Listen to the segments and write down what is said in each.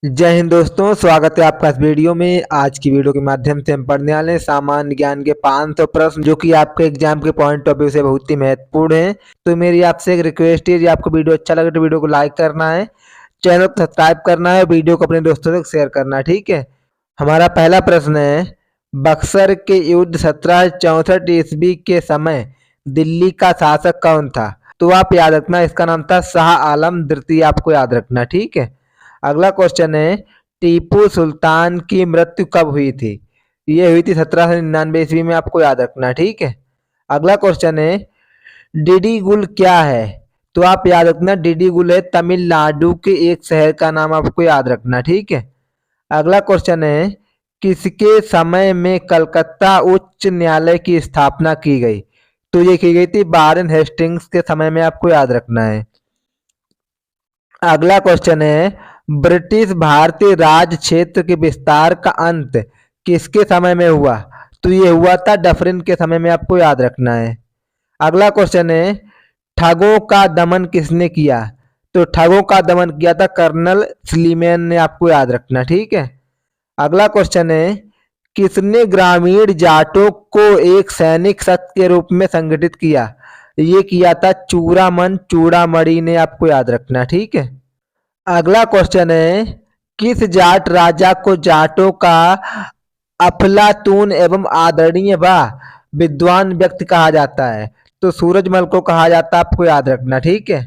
जय हिंद दोस्तों, स्वागत है आपका इस वीडियो में। आज की वीडियो के माध्यम से हम पढ़ने वाले हैं सामान्य ज्ञान के 500 प्रश्न जो कि आपके एग्जाम के पॉइंट ऑफ व्यू से बहुत ही महत्वपूर्ण हैं। तो मेरी आपसे एक रिक्वेस्ट है, यदि आपको वीडियो अच्छा लगे तो वीडियो को लाइक करना है, चैनल को सब्सक्राइब करना है, वीडियो को अपने दोस्तों तक शेयर करना है। ठीक है। हमारा पहला प्रश्न है, बक्सर के युद्ध 1764 ईस्वी के समय दिल्ली का शासक कौन था? तो आप याद रखना, इसका नाम था शाह आलम द्वितीय। आपको याद रखना। ठीक है। अगला क्वेश्चन है, टीपू सुल्तान की मृत्यु कब हुई थी? ये हुई थी 1799 ईस्वी में। आपको याद रखना। ठीक है। अगला क्वेश्चन है, डिडीगुल क्या है? तो आप याद रखना, डिडीगुल है तमिलनाडु के एक शहर का नाम। आपको याद रखना। ठीक है। अगला क्वेश्चन है, किसके समय में कलकत्ता उच्च न्यायालय की स्थापना की गई? तो ये की गई थी वारेन हेस्टिंग्स के समय में। आपको याद रखना है। अगला क्वेश्चन है, ब्रिटिश भारतीय राज क्षेत्र के विस्तार का अंत किसके समय में हुआ? तो ये हुआ था डफरिन के समय में। आपको याद रखना है। अगला क्वेश्चन है, ठगों का दमन किसने किया? तो ठगों का दमन किया था कर्नल स्लीमैन ने। आपको याद रखना। ठीक है। अगला क्वेश्चन है, किसने ग्रामीण जाटों को एक सैनिक शक्ति के रूप में संगठित किया? ये किया था चूड़ामन चूड़ामणि ने। आपको याद रखना। ठीक है। अगला क्वेश्चन है, किस जाट राजा को जाटों का अफलातून एवं आदरणीय व विद्वान व्यक्ति कहा जाता है? तो सूरजमल को कहा जाता है। आपको याद रखना। ठीक है।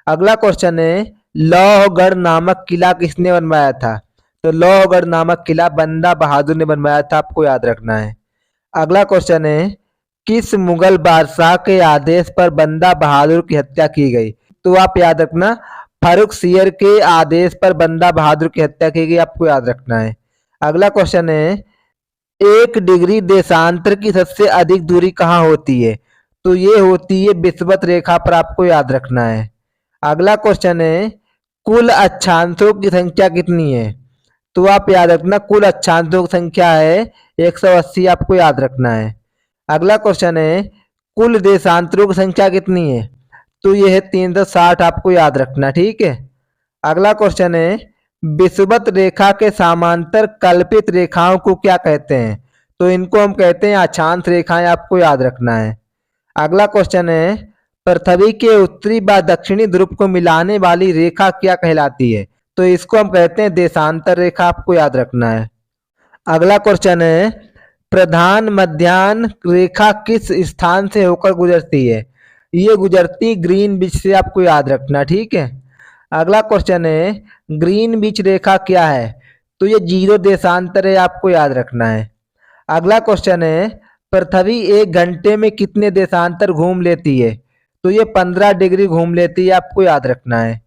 अगला क्वेश्चन है, लौहगढ़ नामक किला किसने बनवाया था? तो लौहगढ़ नामक किला बंदा बहादुर ने बनवाया था। आपको याद रखना है। अगला क्वेश्चन है, किस मुगल बादशाह के आदेश पर बंदा बहादुर की हत्या की गई? तो आप याद रखना, फारूक सियर के आदेश पर बंदा बहादुर की हत्या की गई। आपको याद रखना है। अगला क्वेश्चन है, 1 डिग्री देशांतर की सबसे अधिक दूरी कहाँ होती है? तो ये होती है विषुवत रेखा पर। आपको याद रखना है। अगला क्वेश्चन है, कुल अक्षांशों की संख्या कितनी है? तो आप याद रखना, कुल अक्षांशों की संख्या है 180। आपको याद रखना है। अगला क्वेश्चन है, कुल देशांतरों की संख्या कितनी है? तो यह है 360। आपको याद रखना। ठीक है। अगला क्वेश्चन है, विषुवत रेखा के समांतर कल्पित रेखाओं को क्या कहते हैं? तो इनको हम कहते हैं अक्षांश रेखाएं। आपको याद रखना है। अगला क्वेश्चन है, पृथ्वी के उत्तरी व दक्षिणी ध्रुव को मिलाने वाली रेखा क्या कहलाती है? तो इसको हम कहते हैं देशांतर रेखा। आपको याद रखना है। अगला क्वेश्चन है, प्रधान मध्याह्न रेखा किस स्थान से होकर गुजरती है? ये गुजरती ग्रीनविच से। आपको याद रखना। ठीक है। अगला क्वेश्चन है, ग्रीनविच रेखा क्या है? तो ये 0 देशांतर है। आपको याद रखना है। अगला क्वेश्चन है, पृथ्वी 1 घंटे में कितने देशांतर घूम लेती है? तो ये 15 डिग्री घूम लेती है। आपको याद रखना है।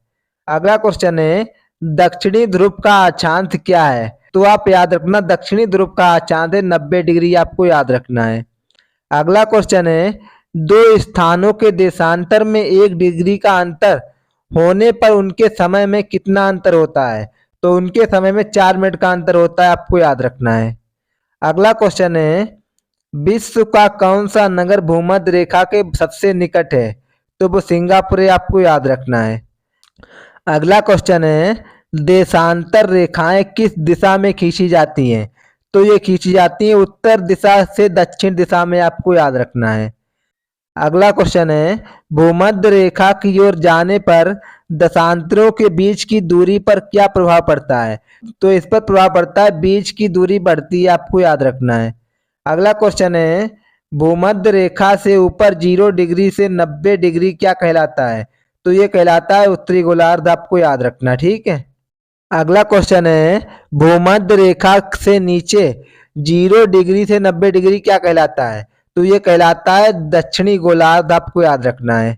अगला क्वेश्चन है, दक्षिणी ध्रुव का अक्षांश क्या है? तो आप याद रखना, दक्षिणी ध्रुव का अक्षांश है 90 डिग्री। आपको याद रखना है। अगला क्वेश्चन है, दो स्थानों के देशांतर में 1 डिग्री का अंतर होने पर उनके समय में कितना अंतर होता है? तो उनके समय में 4 मिनट का अंतर होता है। आपको याद रखना है। अगला क्वेश्चन है, विश्व का कौन सा नगर भूमध्य रेखा के सबसे निकट है? तो वो सिंगापुर है। आपको याद रखना है। अगला क्वेश्चन है, देशांतर रेखाएं किस दिशा में खींची जाती हैं? तो ये खींची जाती हैं उत्तर दिशा से दक्षिण दिशा में। आपको याद रखना है। अगला क्वेश्चन है, भूमध्य रेखा की ओर जाने पर दशांतरों के बीच की दूरी पर क्या प्रभाव पड़ता है? तो इस पर प्रभाव पड़ता है, बीच की दूरी बढ़ती है। आपको याद रखना है। अगला क्वेश्चन है, भूमध्य रेखा से ऊपर 0 डिग्री से 90 डिग्री क्या कहलाता है? तो ये कहलाता है उत्तरी गोलार्ध। आपको याद रखना। ठीक है। अगला क्वेश्चन है, भूमध्य रेखा से नीचे 0 डिग्री से 90 डिग्री क्या कहलाता है? तो ये कहलाता है दक्षिणी गोलार्ध। आपको याद रखना है।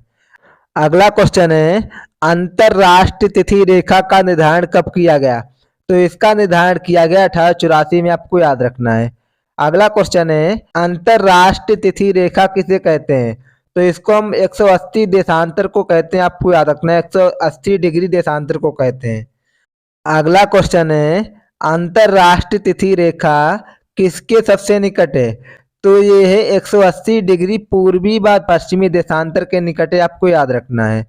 अगला क्वेश्चन है, अंतरराष्ट्रीय तिथि रेखा का निर्धारण कब किया गया? तो इसका निर्धारण किया गया 1884 में। आपको याद रखना है। अगला क्वेश्चन है, अंतरराष्ट्रीय तिथि रेखा किसे कहते हैं? तो इसको हम 180 देशांतर को कहते हैं। आपको याद रखना है, 180 डिग्री देशांतर को कहते हैं। अगला क्वेश्चन है, अंतरराष्ट्रीय तिथि रेखा किसके सबसे निकट है? तो ये है 180 डिग्री पूर्वी व पश्चिमी देशांतर के निकट है। आपको याद रखना है।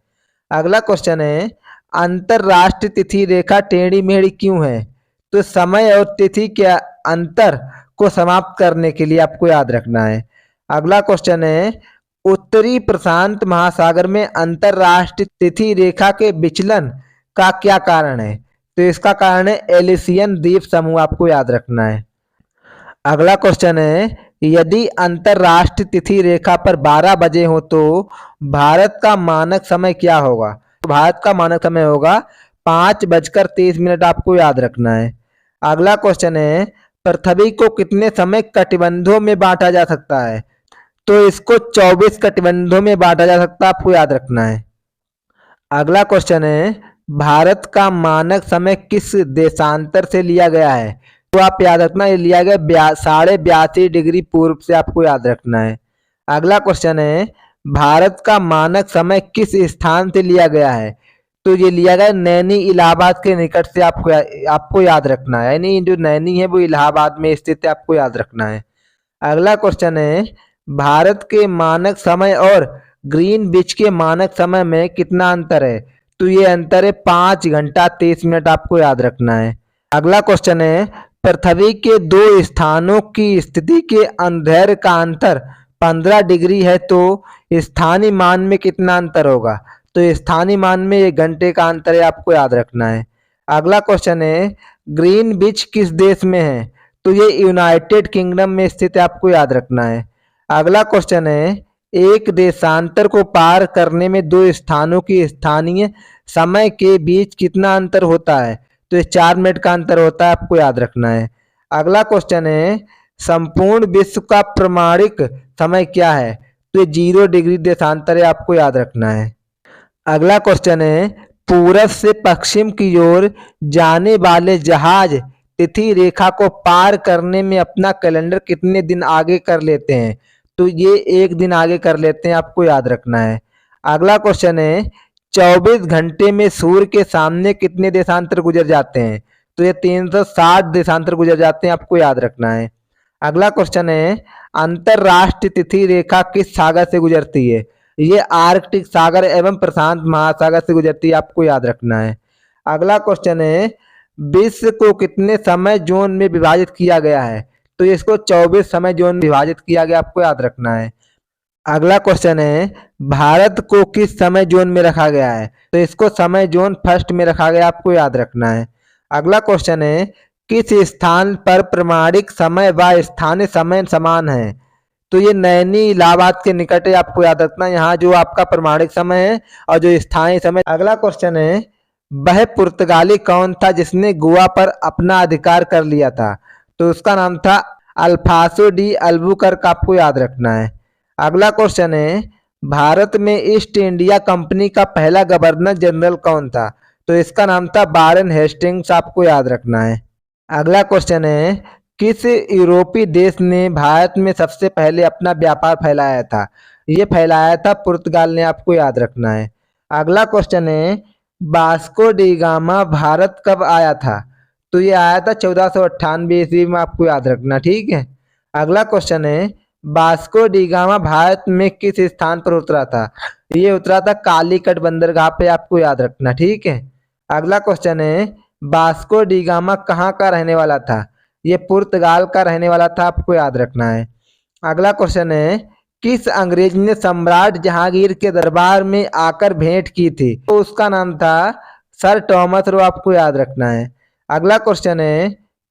अगला क्वेश्चन है, अंतरराष्ट्रीय तिथि रेखा टेढ़ी मेढ़ी क्यों है? तो समय और तिथि के अंतर को समाप्त करने के लिए आपको याद रखना है। अगला क्वेश्चन है, उत्तरी प्रशांत महासागर में अंतरराष्ट्रीय तिथि रेखा के विचलन का क्या कारण है? तो इसका कारण है एलिसियन द्वीप समूह, आपको याद रखना है। अगला क्वेश्चन है, यदि अंतरराष्ट्रीय तिथि रेखा पर 12 बजे हो तो भारत का मानक समय क्या होगा? तो भारत का मानक समय होगा 5:30, आपको याद रखना है। अगला क्वेश्चन है, पृथ्वी को कितने समय कटिबंधों में बांटा जा सकता है? तो इसको 24 कटिबंधों में बांटा जा सकता है, आपको याद रखना है। अगला क्वेश्चन है, भारत का मानक समय किस देशांतर से लिया गया है? तो आप याद रखना, ये लिया गया 82.5 डिग्री पूर्व से, आपको याद रखना है। अगला क्वेश्चन है, भारत का मानक समय किस स्थान से लिया गया है? तो ये लिया गया नैनी इलाहाबाद के निकट से, आपको याद रखना है। यानी जो नैनी है वो इलाहाबाद में स्थित है, आपको याद रखना है। अगला क्वेश्चन है, भारत के मानक समय और ग्रीनविच के मानक समय में कितना अंतर है? तो ये अंतर है 5 घंटा 30 मिनट, आपको याद रखना है। अगला क्वेश्चन है, पृथ्वी के दो स्थानों की स्थिति के अंधेर का अंतर 15 डिग्री है तो स्थानीय मान में कितना अंतर होगा? तो स्थानीय मान में 1 घंटे का अंतर है, आपको याद रखना है। अगला क्वेश्चन है, ग्रीनविच किस देश में है? तो ये यूनाइटेड किंगडम में स्थित है, आपको याद रखना है। अगला क्वेश्चन है, एक देशांतर को पार करने में दो स्थानों की स्थानीय समय के बीच कितना अंतर होता है? तो ये 4 मिनट का अंतर होता है, आपको याद रखना है। अगला क्वेश्चन है, संपूर्ण विश्व का प्रमाणिक समय क्या है? तो ये 0 डिग्री देशांतर है, आपको याद रखना है। अगला क्वेश्चन है, पूरब से पश्चिम की ओर जाने वाले जहाज तिथि रेखा को पार करने में अपना कैलेंडर कितने दिन आगे कर लेते हैं? तो ये 1 दिन आगे कर लेते हैं, आपको याद रखना है। अगला क्वेश्चन है, 24 घंटे में सूर्य के सामने कितने देशांतर गुजर जाते हैं? तो ये 360 देशांतर गुजर जाते हैं, आपको याद रखना है। अगला क्वेश्चन है, अंतरराष्ट्रीय तिथि रेखा किस सागर से गुजरती है? ये आर्कटिक सागर एवं प्रशांत महासागर से गुजरती है, आपको याद रखना है। अगला क्वेश्चन है, विश्व को कितने समय जोन में विभाजित किया गया है? तो इसको 24 समय जोन में विभाजित किया गया, आपको याद रखना है। अगला क्वेश्चन है, भारत को किस समय जोन में रखा गया है? तो इसको समय जोन फर्स्ट में रखा गया, आपको याद रखना है। अगला क्वेश्चन है, किस स्थान पर प्रमाणिक समय व स्थानीय समय समान है? तो ये नैनी इलाहाबाद के निकट है, आपको याद रखना। यहाँ जो आपका प्रमाणिक समय है और जो स्थानीय समय। अगला क्वेश्चन है, वह पुर्तगाली कौन था जिसने गोवा पर अपना अधिकार कर लिया था? तो उसका नाम था अल्फांसो डी अल्बुकर्क, आपको याद रखना है। अगला क्वेश्चन है, भारत में ईस्ट इंडिया कंपनी का पहला गवर्नर जनरल कौन था? तो इसका नाम था वारेन हेस्टिंग्स, आपको याद रखना है। अगला क्वेश्चन है, किस यूरोपीय देश ने भारत में सबसे पहले अपना व्यापार फैलाया था? ये फैलाया था पुर्तगाल ने, आपको याद रखना है। अगला क्वेश्चन है, वास्को डी गामा भारत कब आया था? तो ये आया था 1498 ईस्वी में, आपको याद रखना, ठीक है। अगला क्वेश्चन है, वास्को डी गामा भारत में किस स्थान पर उतरा था? ये उतरा था कालीकट बंदरगाह पे, आपको याद रखना, ठीक है। अगला क्वेश्चन है, वास्को डी गामा कहाँ का रहने वाला था? ये पुर्तगाल का रहने वाला था, आपको याद रखना है। अगला क्वेश्चन है, किस अंग्रेज ने सम्राट जहांगीर के दरबार में आकर भेंट की थी? तो उसका नाम था सर टॉमस रो, आपको याद रखना है। अगला क्वेश्चन है,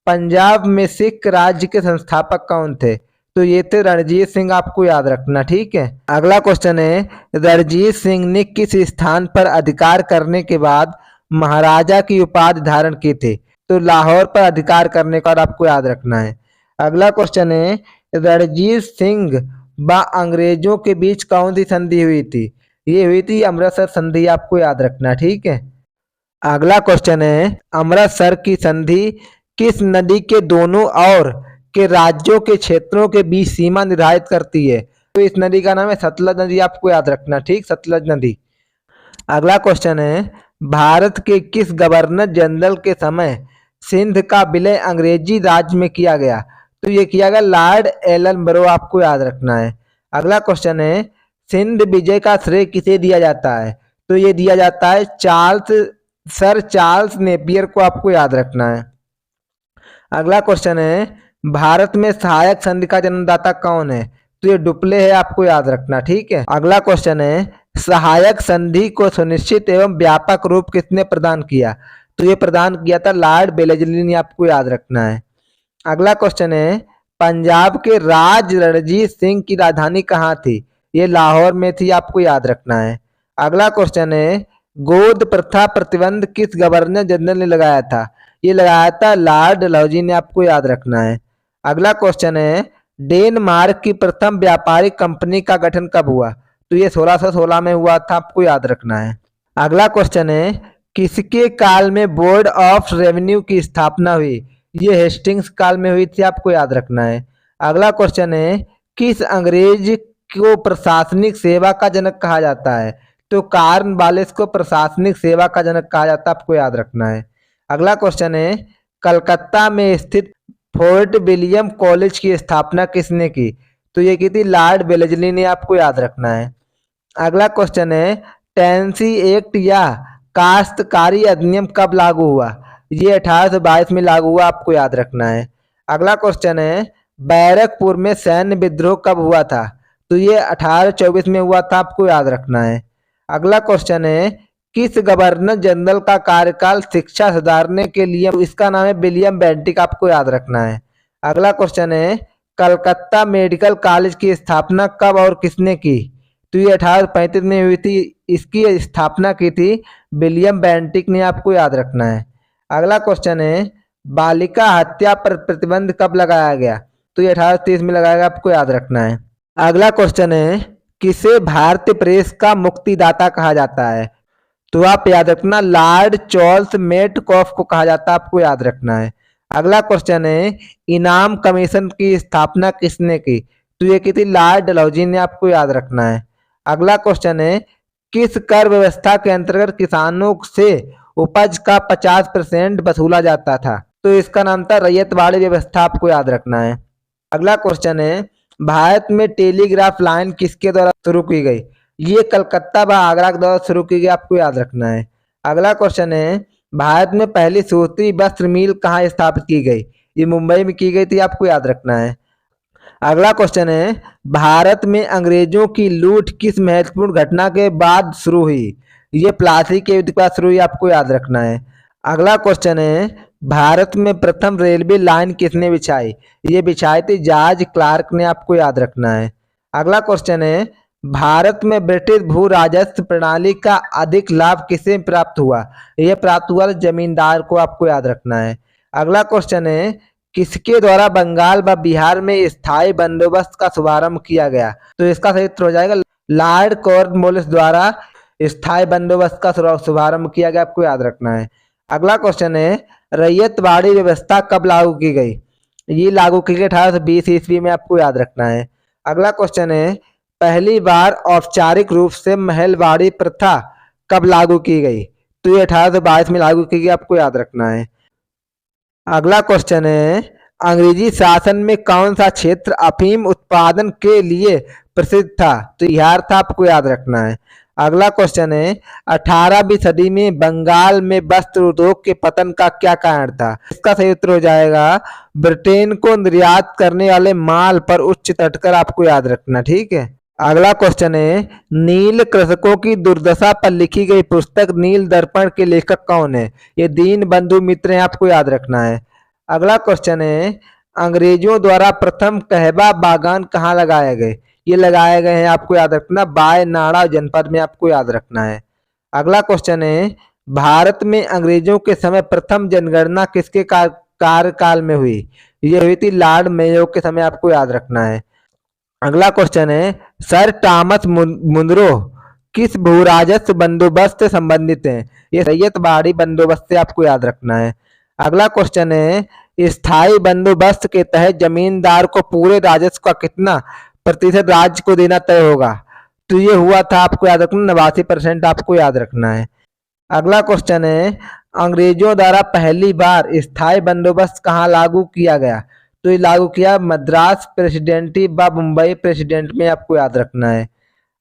पंजाब में सिख राज्य के संस्थापक कौन थे? तो ये थे रणजीत सिंह, आपको याद रखना, ठीक है। अगला क्वेश्चन है, रणजीत सिंह ने किस स्थान पर अधिकार करने के बाद महाराजा की उपाधि धारण की थी? तो लाहौर पर अधिकार करने का, आपको याद रखना है। अगला क्वेश्चन है, रणजीत सिंह व अंग्रेजों के बीच कौन सी संधि हुई थी? ये हुई थी अमृतसर संधि, आपको याद रखना, ठीक है। अगला क्वेश्चन है, अमृतसर की संधि किस नदी के दोनों ओर के राज्यों के क्षेत्रों के बीच सीमा निर्धारित करती है? तो इस नदी का नाम है सतलज नदी, आपको याद रखना, ठीक, सतलज नदी। अगला क्वेश्चन है, भारत के किस गवर्नर जनरल के समय सिंध का विलय अंग्रेजी राज में किया गया? तो ये किया गया लॉर्ड एलनबरो, आपको याद रखना है। अगला क्वेश्चन है, सिंध विजय का श्रेय किसे दिया जाता है? तो ये दिया जाता है चार्ल्स सर चार्ल्स नेपियर को आपको याद रखना है। अगला क्वेश्चन है, भारत में सहायक संधि का जन्मदाता कौन है? तो ये डुप्ले है, आपको याद रखना, ठीक है। अगला क्वेश्चन है, सहायक संधि को सुनिश्चित एवं व्यापक रूप किसने प्रदान किया? तो ये प्रदान किया था लॉर्ड वेलेस्ली ने, आपको याद रखना है। अगला क्वेश्चन है, पंजाब के राज रणजीत सिंह की राजधानी कहाँ थी? ये लाहौर में थी, आपको याद रखना है। अगला क्वेश्चन है, गोद प्रथा प्रतिबंध किस गवर्नर जनरल ने लगाया था? ये लगाया था लॉर्ड डलहौजी ने, आपको याद रखना है। अगला क्वेश्चन है, डेनमार्क की प्रथम व्यापारिक कंपनी का गठन कब हुआ? तो ये 1616 में हुआ था, आपको याद रखना है। अगला क्वेश्चन है, किसके काल में बोर्ड ऑफ रेवेन्यू की स्थापना हुई? ये हेस्टिंग्स काल में हुई थी, आपको याद रखना है। अगला क्वेश्चन है, किस अंग्रेज को प्रशासनिक सेवा का जनक कहा जाता है? तो कॉर्नवालिस को प्रशासनिक सेवा का जनक कहा जाता है, आपको याद रखना है। अगला क्वेश्चन है, कलकत्ता में स्थित फोर्ट विलियम कॉलेज की स्थापना किसने की? तो ये की थी लॉर्ड वेलेस्ली ने, आपको याद रखना है। अगला क्वेश्चन है, टेनेंसी एक्ट या काश्तकारी अधिनियम कब लागू हुआ? ये 1822 में लागू हुआ, आपको याद रखना है। अगला क्वेश्चन है, बैरकपुर में सैन्य विद्रोह कब हुआ था? तो ये 1824 में हुआ था, आपको याद रखना है। अगला क्वेश्चन है, किस गवर्नर जनरल का कार्यकाल शिक्षा सुधारने के लिए? इसका नाम है विलियम बेंटिक, आपको याद रखना है। अगला क्वेश्चन है, कलकत्ता मेडिकल कॉलेज की स्थापना कब और किसने की? तो ये 1835 में हुई थी, इसकी स्थापना की थी विलियम बेंटिक ने, आपको याद रखना है। अगला क्वेश्चन है, बालिका हत्या पर प्रतिबंध कब लगाया गया? तो ये 1830 में लगाया गया, आपको याद रखना है। अगला क्वेश्चन है, किसे भारतीय प्रेस का मुक्तिदाता कहा जाता है? तो आप याद रखना, लॉर्ड चार्ल्स मेटकॉफ को कहा जाता है, आपको याद रखना है। अगला क्वेश्चन है, इनाम कमीशन की स्थापना किसने की? तो ये की थी लॉर्ड डलहौजी ने, आपको याद रखना है। अगला क्वेश्चन है, किस कर व्यवस्था के अंतर्गत किसानों से उपज का 50% वसूला जाता था? तो इसका नाम था रैयतवाड़ी व्यवस्था, आपको याद रखना है। अगला क्वेश्चन है, भारत में टेलीग्राफ लाइन किसके द्वारा शुरू की गई? ये कलकत्ता व आगरा के द्वारा शुरू की गई, आपको याद रखना है। अगला क्वेश्चन है, भारत में पहली सूती वस्त्र मिल कहाँ स्थापित की गई? ये मुंबई में की गई थी, आपको याद रखना है। अगला क्वेश्चन है, भारत में अंग्रेजों की लूट किस महत्वपूर्ण घटना के बाद शुरू हुई? ये प्लासी के युद्ध के बाद शुरू हुई, आपको याद रखना है। अगला क्वेश्चन है, भारत में प्रथम रेलवे लाइन किसने बिछाई? ये बिछाई थी जॉर्ज क्लार्क ने, आपको याद रखना है। अगला क्वेश्चन है, भारत में ब्रिटिश भू राजस्व प्रणाली का अधिक लाभ किसे प्राप्त हुआ? यह प्राप्त हुआ जमींदार को, आपको याद रखना है। अगला क्वेश्चन है, किसके द्वारा बंगाल व बिहार में स्थायी बंदोबस्त का शुभारंभ किया गया? तो इसका सही उत्तर हो जाएगा लॉर्ड कॉर्नवालिस द्वारा स्थायी बंदोबस्त का शुभारंभ किया गया, आपको याद रखना है। अगला क्वेश्चन है, रैयतवाड़ी व्यवस्था कब लागू की गई? ये लागू की गई 1820 ईस्वी में, आपको याद रखना है। अगला क्वेश्चन है, पहली बार औपचारिक रूप से महलवाड़ी प्रथा कब लागू की गई? तो ये 1822 में लागू की गई, आपको याद रखना है। अगला क्वेश्चन है, अंग्रेजी शासन में कौन सा क्षेत्र अफीम उत्पादन के लिए प्रसिद्ध था? तो बिहार था, आपको याद रखना है। अगला क्वेश्चन है, 18वीं सदी में बंगाल में वस्त्र उद्योग के पतन का क्या कारण था? इसका सही उत्तर हो जाएगा ब्रिटेन को निर्यात करने वाले माल पर उच्च तट कर, आपको याद रखना, ठीक है। अगला क्वेश्चन है, नील कृषकों की दुर्दशा पर लिखी गई पुस्तक नील दर्पण के लेखक कौन है? ये दीन बंधु मित्र हैं, आपको याद रखना है। अगला क्वेश्चन है, अंग्रेजों द्वारा प्रथम कहवा बागान कहाँ लगाए गए? ये लगाए गए हैं, आपको याद रखना, वायनाड जनपद में, आपको याद रखना है। अगला क्वेश्चन है, भारत में अंग्रेजों के समय प्रथम जनगणना किसके कार्यकाल में हुई? ये हुई थी लॉर्ड मेयो के समय, आपको याद रखना है। अगला क्वेश्चन है, सर टॉमस मुनरो किस भूराजस्व बंदोबस्त से संबंधित हैं? ये रैयतवाड़ी बंदोबस्त से, आपको याद रखना है। अगला क्वेश्चन है, स्थायी बंदोबस्त के तहत जमींदार को पूरे राजस्व का कितना प्रतिशत राज्य को देना तय होगा? तो ये हुआ था, आपको याद रखना, 89%, आपको याद रखना है। अगला क्वेश्चन है, अंग्रेजों द्वारा पहली बार स्थायी बंदोबस्त कहाँ लागू किया गया? तो ये लागू किया मद्रास प्रेसिडेंटी व मुंबई प्रेसिडेंट में, आपको याद रखना है।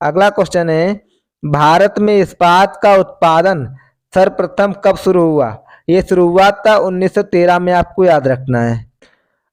अगला क्वेश्चन है, भारत में इस्पात का उत्पादन सर्वप्रथम कब शुरू हुआ? ये शुरू हुआ था 1913 में, आपको याद रखना है।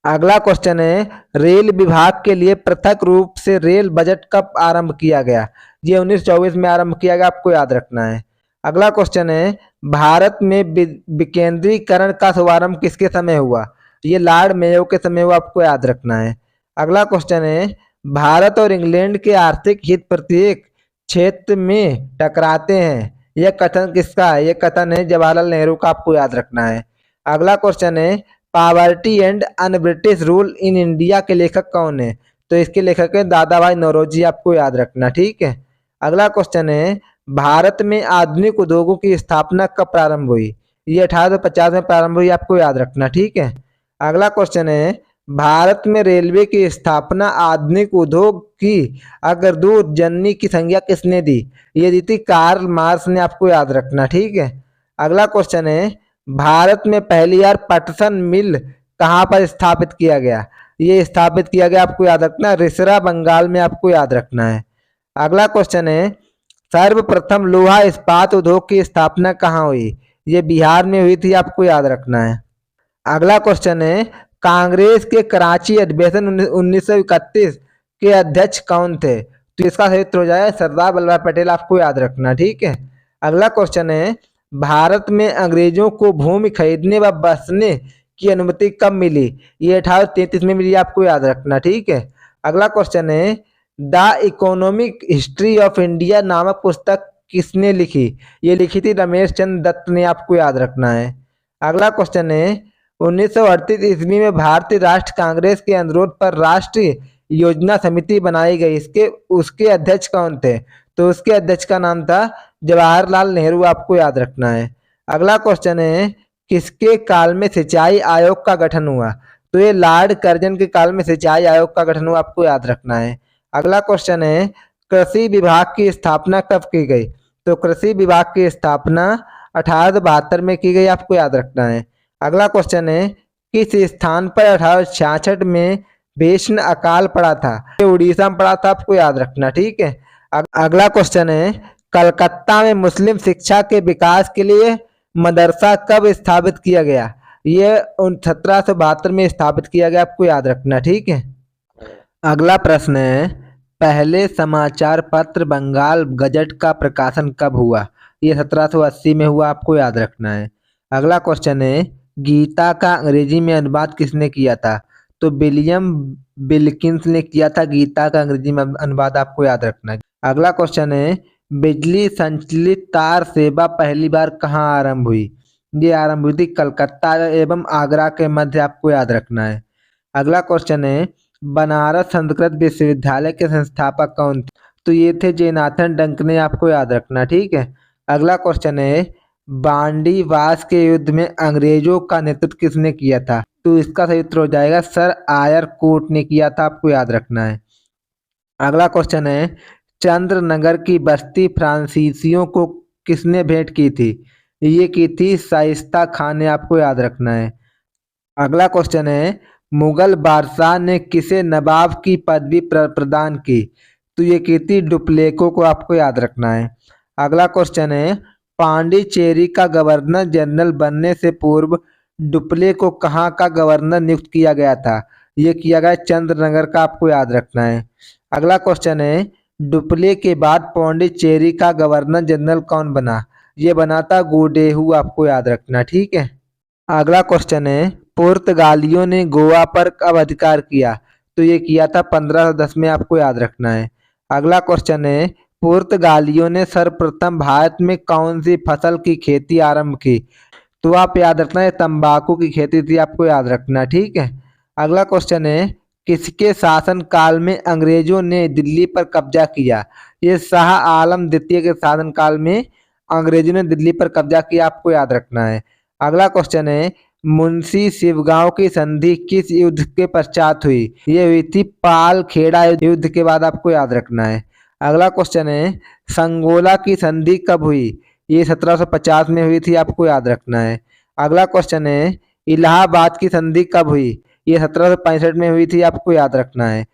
अगला क्वेश्चन है, रेल विभाग के लिए पृथक रूप से रेल बजट कब आरंभ किया गया? ये 1924 में आरंभ किया गया, आपको याद रखना है। अगला क्वेश्चन है, भारत में विकेंद्रीकरण का शुभारंभ किसके समय हुआ? ये लॉर्ड मेयो के समय हुआ, आपको याद रखना है। अगला क्वेश्चन है, भारत और इंग्लैंड के आर्थिक हित प्रत्येक क्षेत्र में टकराते हैं, यह कथन किसका है? यह कथन है जवाहरलाल नेहरू का, आपको याद रखना है। अगला क्वेश्चन है, poverty and un British rule in India के लेखक कौन है? तो इसके लेखक है दादा भाई नौरोजी, आपको याद रखना, ठीक है। अगला क्वेश्चन है, भारत में आधुनिक उद्योगों की स्थापना कब प्रारंभ हुई? ये 1850 में प्रारंभ हुई, आपको याद रखना, ठीक है। अगला क्वेश्चन है, भारत में रेलवे की स्थापना आधुनिक उद्योग की अग्रदूत जननी की संज्ञा किसने दी? ये दी थी कार्ल मार्क्स ने, आपको याद रखना, ठीक है। अगला क्वेश्चन है, भारत में पहली बार पटसन मिल कहाँ पर स्थापित किया गया? ये स्थापित किया गया, आपको याद रखना, रिसरा बंगाल में, आपको याद रखना है। अगला क्वेश्चन है, सर्वप्रथम लोहा इस्पात उद्योग की स्थापना कहाँ हुई? ये बिहार में हुई थी, आपको याद रखना है। अगला क्वेश्चन है, कांग्रेस के कराची अधिवेशन 1931 के अध्यक्ष कौन थे? तो इसका सही उत्तर हो जाएगा सरदार वल्लभ भाई पटेल, आपको याद रखना, ठीक है। अगला क्वेश्चन है, भारत में अंग्रेजों को भूमि खरीदने व बसने की अनुमति कब मिली? ये 1833 में मिली, आपको याद रखना, ठीक है। अगला क्वेश्चन है, the economic history of India नामक पुस्तक किसने लिखी? ये लिखी थी रमेश चंद्र दत्त ने, आपको याद रखना है। अगला क्वेश्चन है, 1938 ईस्वी में भारतीय राष्ट्र कांग्रेस के अनुरोध पर राष्ट्रीय योजना समिति बनाई गई, उसके अध्यक्ष कौन थे? तो उसके अध्यक्ष का नाम था जवाहरलाल नेहरू, आपको याद रखना है। अगला क्वेश्चन है, किसके काल में सिंचाई आयोग का गठन हुआ? तो ये लॉर्ड कर्जन के काल में सिंचाई आयोग का गठन हुआ, आपको याद रखना है। अगला क्वेश्चन है, कृषि विभाग की स्थापना कब की गई? तो कृषि विभाग की स्थापना 1872 में की गई, आपको याद रखना है। अगला क्वेश्चन है, किस स्थान पर 1866 में भीषण अकाल पड़ा था? ये उड़ीसा में पड़ा था, आपको याद रखना, ठीक है। अगला क्वेश्चन है, कलकत्ता में मुस्लिम शिक्षा के विकास के लिए मदरसा कब स्थापित किया गया? ये 1772 में स्थापित किया गया, आपको याद रखना, ठीक है। अगला प्रश्न है, पहले समाचार पत्र बंगाल गजट का प्रकाशन कब हुआ? ये 1780 में हुआ, आपको याद रखना है। अगला क्वेश्चन है, गीता का अंग्रेजी में अनुवाद किसने किया था? तो विलियम विल्किंस ने किया था गीता का अंग्रेजी में अनुवाद, आपको याद रखना है। अगला क्वेश्चन है, बिजली संचालित तार सेवा पहली बार कहाँ आरंभ हुई? ये आरंभ हुई थी कलकत्ता एवं आगरा के मध्य, आपको याद रखना है। अगला क्वेश्चन है, बनारस संस्कृत विश्वविद्यालय के संस्थापक कौन थे? तो ये थे जेनाथन डंक ने, आपको याद रखना, ठीक है। अगला क्वेश्चन है, बांडीवास के युद्ध में अंग्रेजों का नेतृत्व किसने किया था? तो इसका सही उत्तर हो जाएगा सर आयर कोट ने किया था, आपको याद रखना है। अगला क्वेश्चन है, चंद्रनगर की बस्ती फ्रांसीसियों को किसने भेंट की थी? ये की थी शाइस्ता खान ने, आपको याद रखना है। अगला क्वेश्चन है, मुगल बादशाह ने किसे नवाब की पदवी प्रदान की? तो ये की थी डुप्लेको को, आपको याद रखना है। अगला क्वेश्चन है, पांडिचेरी का गवर्नर जनरल बनने से पूर्व डुप्ले को कहाँ का गवर्नर नियुक्त किया गया था? ये किया गया चंद्रनगर का, आपको याद रखना है। अगला क्वेश्चन है, डुप्ले के बाद पांडिचेरी का गवर्नर जनरल कौन बना? ये बना था गोडेहू, आपको याद रखना, ठीक है। अगला क्वेश्चन है, पुर्तगालियों ने गोवा पर कब अधिकार किया? तो ये किया था 1510 में, आपको याद रखना है। अगला क्वेश्चन है, पुर्तगालियों ने सर्वप्रथम भारत में कौन सी फसल की खेती आरंभ की? तो आप याद रखना है तंबाकू की खेती थी, आपको याद रखना, ठीक है। अगला क्वेश्चन है, किसके शासन काल में अंग्रेजों ने दिल्ली पर कब्जा किया? ये शाह आलम द्वितीय के शासन काल में अंग्रेजों ने दिल्ली पर कब्जा किया, आपको याद रखना है। अगला क्वेश्चन है, मुंशी शिवगांव की संधि किस युद्ध के पश्चात हुई? ये हुई थी पाल खेड़ा युद्ध के बाद, आपको याद रखना है। अगला क्वेश्चन है, संगोला की संधि कब हुई? ये 1750 में हुई थी, आपको याद रखना है। अगला क्वेश्चन है, इलाहाबाद की संधि कब हुई? ये 1765 में हुई थी, आपको याद रखना है।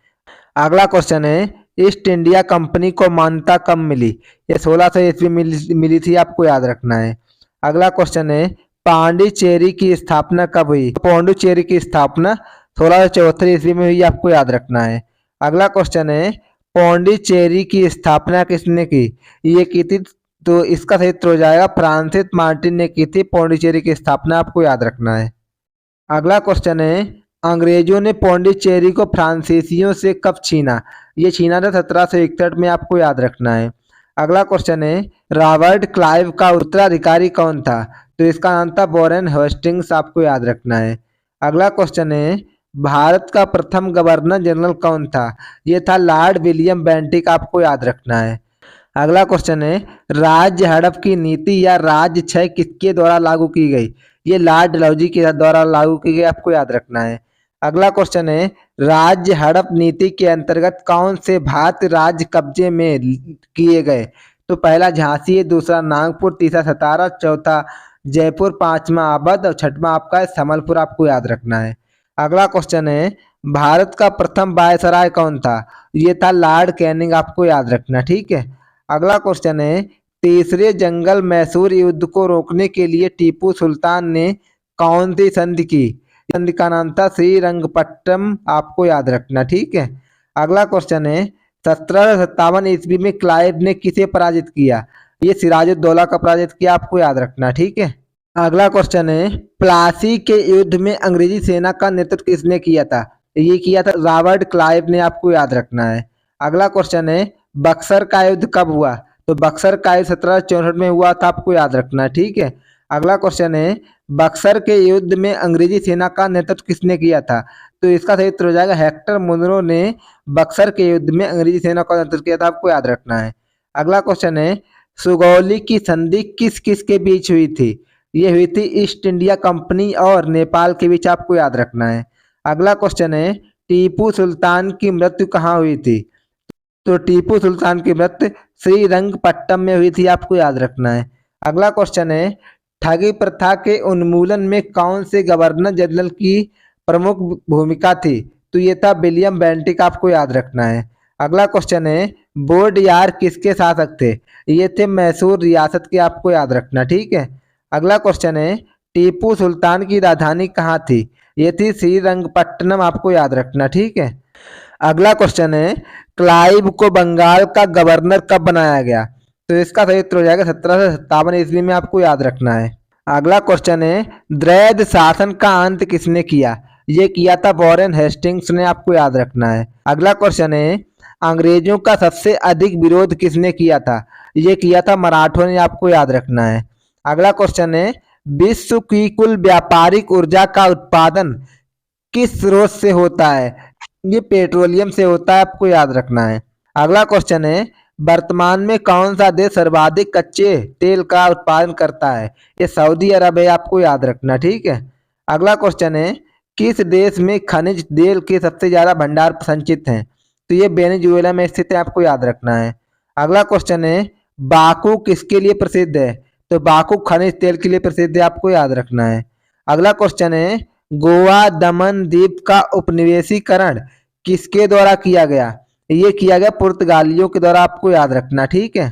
अगला क्वेश्चन है, ईस्ट इंडिया कंपनी को मान्यता कब मिली? ये 1600 ईस्वी मिली थी, आपको याद रखना है। अगला क्वेश्चन है पांडिचेरी की स्थापना कब हुई? पांडिचेरी की स्थापना 1674 ईस्वी में हुई, आपको याद रखना है। अगला क्वेश्चन है पांडिचेरी की स्थापना किसने की? ये की थी, तो इसका सही उत्तर हो जाएगा फ्रांसिस मार्टिन ने की थी पांडिचेरी की स्थापना, आपको याद रखना है। अगला क्वेश्चन है अंग्रेजों ने पांडिचेरी को फ्रांसीसियों से कब छीना? ये छीना था 1761 में, आपको याद रखना है। अगला क्वेश्चन है रॉबर्ट क्लाइव का उत्तराधिकारी कौन था? तो इसका नाम था वॉरेन हेस्टिंग्स, आपको याद रखना है। अगला क्वेश्चन है भारत का प्रथम गवर्नर जनरल कौन था? ये था लॉर्ड विलियम बेंटिक, आपको याद रखना है। अगला क्वेश्चन है राज्य हड़प की नीति या राज्य क्षय किसके द्वारा लागू की गई? ये लॉर्ड डलहौजी के द्वारा लागू की गई, आपको याद रखना है। अगला क्वेश्चन है राज्य हड़प नीति के अंतर्गत कौन से भारतीय राज्य कब्जे में किए गए? तो पहला झांसी, दूसरा नागपुर, तीसरा सतारा, चौथा जयपुर, पांचवा अवध और छठवां आपका संबलपुर, आपको याद रखना है। अगला क्वेश्चन है भारत का प्रथम वायसराय कौन था? ये था लॉर्ड कैनिंग, आपको याद रखना, ठीक है। अगला क्वेश्चन है तीसरे जंगल मैसूर युद्ध को रोकने के लिए टीपू सुल्तान ने कौन सी संधि की? संधि का नाम था श्रीरंगपट्टम, आपको याद रखना, ठीक है। अगला क्वेश्चन है 1757 ईस्वी में क्लाइव ने किसे पराजित किया? ये सिराजुद्दौला का पराजित किया, आपको याद रखना, ठीक है। अगला क्वेश्चन है प्लासी के युद्ध में अंग्रेजी सेना का नेतृत्व किसने किया था? ये किया था रॉबर्ट क्लाइव ने, आपको याद रखना है। अगला क्वेश्चन है बक्सर का युद्ध कब हुआ? तो बक्सर का युद्ध 1764 में हुआ था, आपको याद रखना, ठीक है। अगला क्वेश्चन है बक्सर के युद्ध में अंग्रेजी सेना का नेतृत्व किसने किया था? तो इसका सही उत्तर हो जाएगा हेक्टर मुनरो ने बक्सर के युद्ध में अंग्रेजी सेना का नेतृत्व किया था, आपको याद रखना है। अगला क्वेश्चन है सुगौली की संधि किस किस के बीच हुई थी? ये हुई थी ईस्ट इंडिया कंपनी और नेपाल के बीच, आपको याद रखना है। अगला क्वेश्चन है टीपू सुल्तान की मृत्यु कहाँ हुई थी? तो टीपू सुल्तान की मृत्यु श्रीरंगपट्टम में हुई थी, आपको याद रखना है। अगला क्वेश्चन है ठगी प्रथा के उन्मूलन में कौन से गवर्नर जनरल की प्रमुख भूमिका थी? तो ये था विलियम बेंटिक, आपको याद रखना है। अगला क्वेश्चन है बोर्डयार किसके शासक थे? ये थे मैसूर रियासत के, आपको याद रखना, ठीक है। अगला क्वेश्चन है टीपू सुल्तान की राजधानी कहाँ थी? ये थी श्रीरंगपट्टनम, आपको याद रखना, ठीक है। अगला क्वेश्चन है क्लाइव को बंगाल का गवर्नर कब बनाया गया? तो इसका सही उत्तर हो जाएगा 1757 ईस्वी में, आपको याद रखना है। अगला क्वेश्चन है द्वैध शासन का अंत किसने किया? ये किया था वॉरेन हेस्टिंग्स ने, आपको याद रखना है। अगला क्वेश्चन है अंग्रेजों का सबसे अधिक विरोध किसने किया था? ये किया था मराठों ने, आपको याद रखना है। अगला क्वेश्चन है विश्व की कुल व्यापारिक ऊर्जा का उत्पादन किस स्रोत से होता है? ये पेट्रोलियम से होता है, आपको याद रखना है। अगला क्वेश्चन है वर्तमान में कौन सा देश सर्वाधिक कच्चे तेल का उत्पादन करता है? ये सऊदी अरब है, आपको याद रखना, ठीक है। अगला क्वेश्चन है किस देश में खनिज तेल के सबसे ज्यादा भंडार संचित हैं? तो ये वेनेजुएला में स्थित है, आपको याद रखना है। अगला क्वेश्चन है बाकू किसके लिए प्रसिद्ध है? तो बाकू खनिज तेल के लिए प्रसिद्ध है, आपको याद रखना है। अगला क्वेश्चन है गोवा दमन द्वीप का उपनिवेशीकरण किसके द्वारा किया गया? ये किया गया पुर्तगालियों के द्वारा, आपको याद रखना, ठीक है।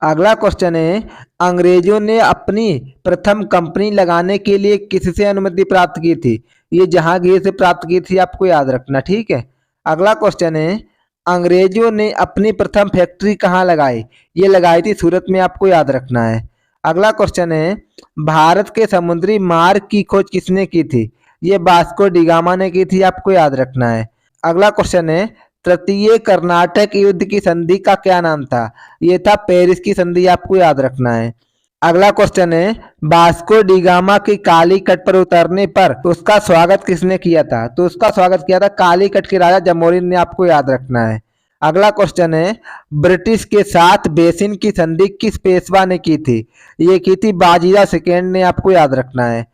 अगला क्वेश्चन है अंग्रेजों ने अपनी प्रथम कंपनी लगाने के लिए किससे अनुमति प्राप्त की थी? ये जहांगीर से प्राप्त की थी, आपको याद रखना, ठीक है। अगला क्वेश्चन है अंग्रेजों ने अपनी प्रथम फैक्ट्री कहाँ लगाई? ये लगाई थी सूरत में, आपको याद रखना है। अगला क्वेश्चन है भारत के समुद्री मार्ग की खोज किसने की थी? ये वास्को डी गामा ने की थी, आपको याद रखना है। अगला क्वेश्चन है तृतीय कर्नाटक युद्ध की संधि का क्या नाम था? ये था पेरिस की संधि, आपको याद रखना है। अगला क्वेश्चन है वास्को डी गामा की कालीकट पर उतरने पर उसका स्वागत किसने किया था? तो उसका स्वागत किया था कालीकट के राजा जमोरिन ने, आपको याद रखना है। अगला क्वेश्चन है ब्रिटिश के साथ बेसिन की संधि किस पेशवा ने की थी? ये की थी बाजीराव सेकेंड ने, आपको याद रखना है।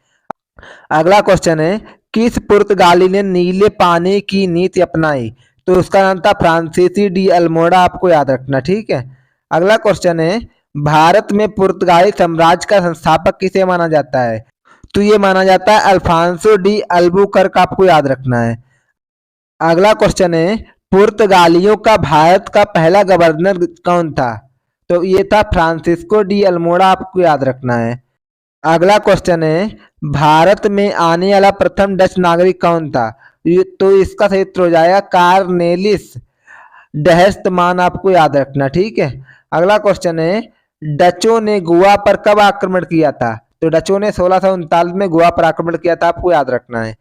अगला क्वेश्चन है किस पुर्तगाली ने नीले पानी की नीति अपनाई? तो उसका नाम था फ्रांसीसी डी अल्मोड़ा, आपको याद रखना, ठीक है। अगला क्वेश्चन है भारत में पुर्तगाली साम्राज्य का संस्थापक किसे माना जाता है? तो ये माना जाता है अल्फांसो डी अल्बुकर्क, आपको याद रखना है। अगला क्वेश्चन है पुर्तगालियों का भारत का पहला गवर्नर कौन था? तो ये था फ्रांसिस्को डी अल्मोड़ा, आपको याद रखना है। अगला क्वेश्चन है, भारत में आने वाला प्रथम डच नागरिक कौन था? तो इसका सही उत्तर हो जाएगा कार्नेलिस डहेस्टमान, आपको याद रखना, ठीक है। अगला क्वेश्चन है, डचों ने गोवा पर कब आक्रमण किया था? तो डचों ने 1639 में गोवा पर आक्रमण किया था, आपको याद रखना है।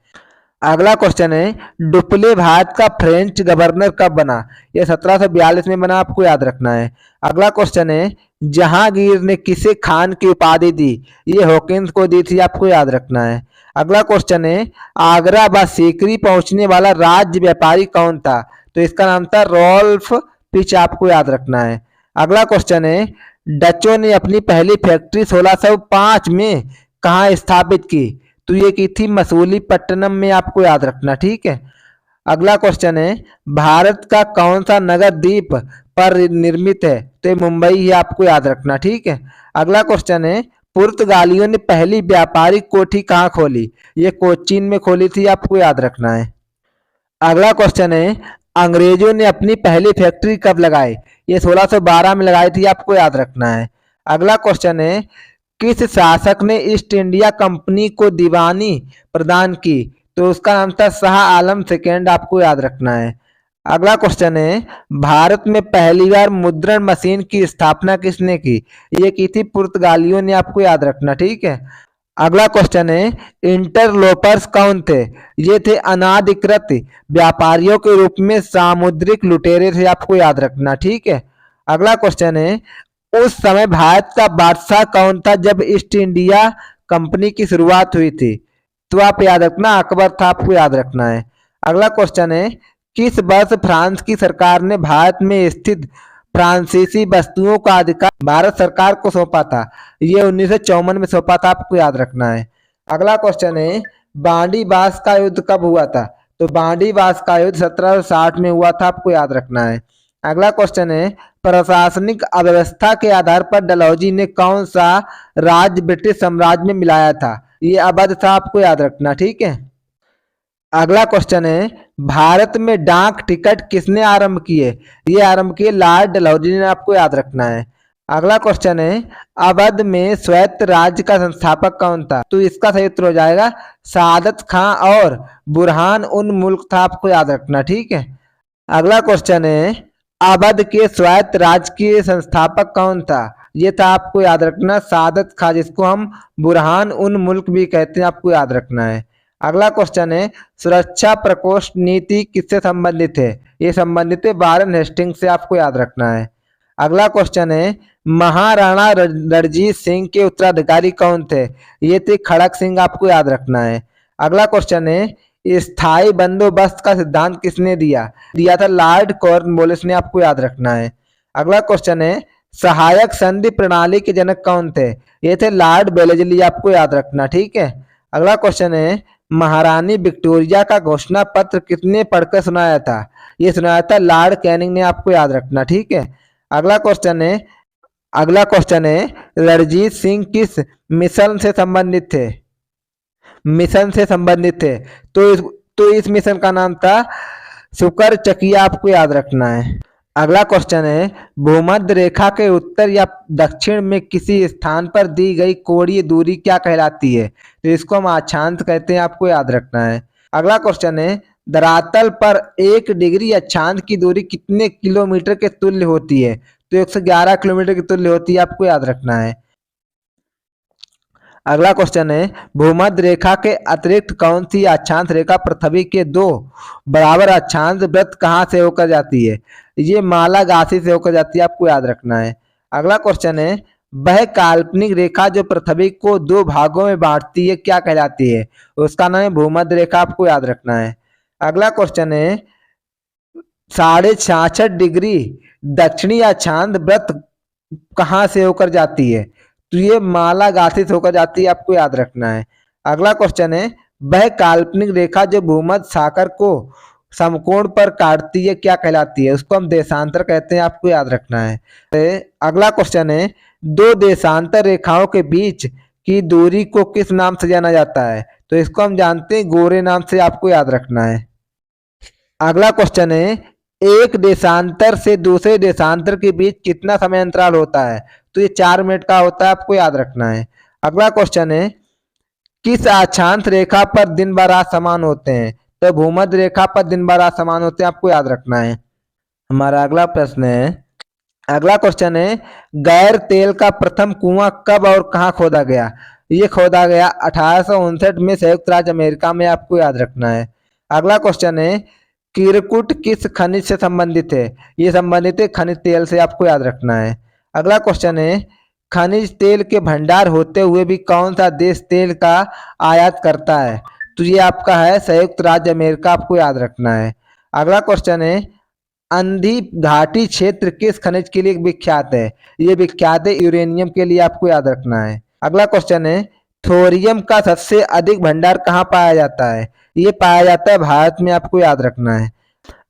अगला क्वेश्चन है, डुप्ले भारत का फ्रेंच गवर्नर कब बना? यह 1742 में बना, आपको याद रखना है। अगला क्वेश्चन है, जहांगीर ने किसे खान की उपाधि दी? ये हॉकिंस को दी थी, आपको याद रखना है। अगला क्वेश्चन है, आगरा व सीकरी पहुंचने वाला राज्य व्यापारी कौन था? तो इसका नाम था रॉल्फ पिच, आपको याद रखना है। अगला क्वेश्चन है, डचों ने अपनी पहली फैक्ट्री 1605 में कहाँ स्थापित की? तो ये की थी मसूलीपट्टनम में, आपको याद रखना, ठीक है। अगला क्वेश्चन है, भारत का कौन सा नगर द्वीप पर निर्मित है? तो ये मुंबई ही, आपको याद रखना, ठीक है। अगला क्वेश्चन है, पुर्तगालियों ने पहली व्यापारिक कोठी कहाँ खोली? ये कोचीन में खोली थी, आपको याद रखना है। अगला क्वेश्चन है, अंग्रेजों ने अपनी पहली फैक्ट्री कब लगाई? ये 1612 में लगाई थी, आपको याद रखना है। अगला क्वेश्चन है, किस शासक ने ईस्ट इंडिया कंपनी को दीवानी प्रदान की? तो उसका नाम था शाह आलम सेकेंड, आपको याद रखना है। अगला क्वेश्चन है, भारत में पहली बार मुद्रण मशीन की स्थापना किसने की? ये की थी पुर्तगालियों ने, आपको याद रखना, ठीक है। अगला क्वेश्चन है, इंटरलोपर्स कौन थे? ये थे अनाधिकृत व्यापारियों के रूप में सामुद्रिक लुटेरे थे, आपको याद रखना, ठीक है। अगला क्वेश्चन है, उस समय भारत का बादशाह कौन था जब ईस्ट इंडिया कंपनी की शुरुआत हुई थी? तो आप याद रखना अकबर था, आपको याद रखना है। अगला क्वेश्चन है, किस वर्ष फ्रांस की सरकार ने भारत में स्थित फ्रांसीसी वस्तुओं का अधिकार भारत सरकार को सौंपा था? ये 1954 में सौंपा था, आपको याद रखना है। अगला क्वेश्चन है, बांडी बास का युद्ध कब हुआ था? तो बांडी बास का युद्ध 1760 में हुआ था, आपको याद रखना है। अगला क्वेश्चन है, प्रशासनिक अव्यवस्था के आधार पर डलहौजी ने कौन सा राज्य ब्रिटिश साम्राज्य में मिलाया था? ये अवध था, आपको याद रखना, ठीक है। अगला क्वेश्चन है, भारत में डाक टिकट किसने आरंभ किए? ये आरंभ किए लॉर्ड डलहौजी ने, आपको याद रखना है। अगला क्वेश्चन है, अवध में स्वायत्त राज्य का संस्थापक कौन था? तो इसका सही उत्तर हो जाएगा सादत खां और बुरहान उन मुल्क था, आपको याद रखना, ठीक है। अगला क्वेश्चन है, अवध के स्वायत्त राज्य के संस्थापक कौन था? ये था, आपको याद रखना, सादत खां, जिसको हम बुरहान उन मुल्क भी कहते हैं, आपको याद रखना है। अगला क्वेश्चन है, सुरक्षा प्रकोष्ठ नीति किससे संबंधित है? ये संबंधित है वारेन हेस्टिंग्स से, आपको याद रखना है। अगला क्वेश्चन है, महाराणा रणजीत सिंह के उत्तराधिकारी कौन थे? ये थे खड़क सिंह, आपको याद रखना है। अगला क्वेश्चन है, स्थायी बंदोबस्त का सिद्धांत किसने दिया? दिया था लॉर्ड कॉर्नवालिस ने, आपको याद रखना है। अगला क्वेश्चन है, सहायक संधि प्रणाली के जनक कौन थे? ये थे लॉर्ड वेलेस्ली, आपको याद रखना, ठीक है। अगला क्वेश्चन है, महारानी विक्टोरिया का घोषणा पत्र किसने पढ़कर सुनाया था? ये सुनाया था लॉर्ड कैनिंग ने, आपको याद रखना, ठीक है। अगला क्वेश्चन है, रणजीत सिंह किस मिशन से संबंधित थे? मिशन से संबंधित थे, तो इस मिशन का नाम था शुकर चकिया, आपको याद रखना है। अगला क्वेश्चन है, भूमध्य रेखा के उत्तर या दक्षिण में किसी स्थान पर दी गई कोणीय दूरी क्या कहलाती है? तो इसको हम अक्षांश कहते हैं, आपको याद रखना है। अगला क्वेश्चन है, धरातल पर 1 डिग्री अक्षांश की दूरी कितने किलोमीटर के तुल्य होती है? तो 111 किलोमीटर की तुल्य होती है, आपको याद रखना है। अगला क्वेश्चन है, भूमध्य रेखा के अतिरिक्त कौन सी अक्षांश रेखा पृथ्वी के 2 बराबर अक्षांश वृत्त कहाँ से होकर जाती है? ये मालागासी से होकर जाती है, आपको याद रखना है। अगला क्वेश्चन है, वह काल्पनिक रेखा जो पृथ्वी को 2 भागों में बांटती है क्या कहलाती है? उसका नाम है भूमध्य रेखा, आपको याद रखना है। अगला क्वेश्चन है, 66.5 डिग्री दक्षिणी अक्षांश वृत्त कहाँ से होकर जाती है? तो ये मालागासी से होकर जाती है, आपको याद रखना है। अगला क्वेश्चन है, वह काल्पनिक रेखा जो भूमध्य सागर को समकोण पर काटती है क्या कहलाती है? उसको हम देशांतर कहते हैं, आपको याद रखना है। अगला क्वेश्चन है, 2 देशांतर रेखाओं के बीच की दूरी को किस नाम से जाना जाता है? तो इसको हम जानते हैं गोरे नाम से, आपको याद रखना है। अगला क्वेश्चन है, एक देशांतर से दूसरे देशांतर के बीच कितना समय अंतराल होता है? तो ये 4 मिनट का होता है, आपको याद रखना है। अगला क्वेश्चन है, किस अक्षांश रेखा पर दिन व रात समान होते हैं? तो भूमध्य रेखा पर दिन व रात समान होते हैं, आपको याद रखना है। हमारा अगला प्रश्न है, अगला क्वेश्चन है, गैर तेल का प्रथम कुआं कब और कहां खोदा गया? ये खोदा गया 1859 में संयुक्त राज्य अमेरिका में, आपको याद रखना है। अगला क्वेश्चन है, कीरकुट किस खनिज से संबंधित है? ये संबंधित है खनिज तेल से, आपको याद रखना है। अगला क्वेश्चन है, खनिज तेल के भंडार होते हुए भी कौन सा देश तेल का आयात करता है? तो ये आपका है संयुक्त राज्य अमेरिका, आपको याद रखना है। अगला क्वेश्चन है, अंधी घाटी क्षेत्र किस खनिज के लिए विख्यात है? ये विख्यात है यूरेनियम के लिए, आपको याद रखना है। अगला क्वेश्चन है, थोरियम का सबसे अधिक भंडार कहाँ पाया जाता है? ये पाया जाता है भारत में, आपको याद रखना है।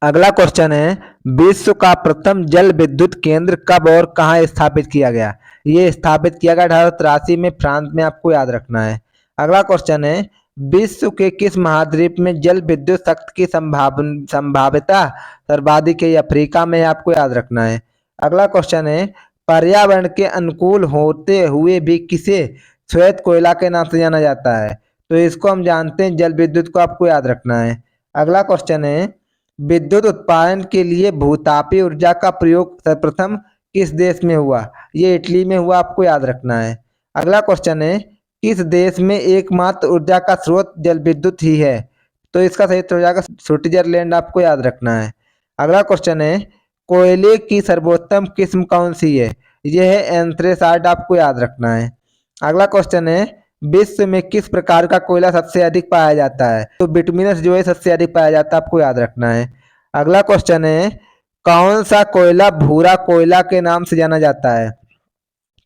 अगला क्वेश्चन है, विश्व का प्रथम जल विद्युत केंद्र कब और कहाँ स्थापित किया गया? ये स्थापित किया गया 1883 में फ्रांस में, आपको याद रखना है। अगला क्वेश्चन है, विश्व के किस महाद्वीप में जल विद्युत शक्ति की संभाव्यता सर्वाधिक है? अफ्रीका में, आपको याद रखना है। अगला क्वेश्चन है, पर्यावरण के अनुकूल होते हुए भी किसे श्वेत कोयला के नाम से जाना जाता है? तो इसको हम जानते हैं जल विद्युत को, आपको याद रखना है। अगला क्वेश्चन है, विद्युत उत्पादन के लिए भूतापीय ऊर्जा का प्रयोग सर्वप्रथम किस देश में हुआ? ये इटली में हुआ, आपको याद रखना है। अगला क्वेश्चन है, किस देश में एकमात्र ऊर्जा का स्रोत जल विद्युत ही है? तो इसका सही उत्तर हो जाएगा स्विट्जरलैंड, आपको याद रखना है। अगला क्वेश्चन है, कोयले की सर्वोत्तम किस्म कौन सी है? यह है एंथ्रेसाइट, आपको याद रखना है। अगला क्वेश्चन है, विश्व में किस प्रकार का कोयला सबसे अधिक पाया जाता है? तो बिटुमिनस जो है सबसे अधिक पाया जाता है, आपको याद रखना है। अगला क्वेश्चन है, कौन सा कोयला भूरा कोयला के नाम से जाना जाता है?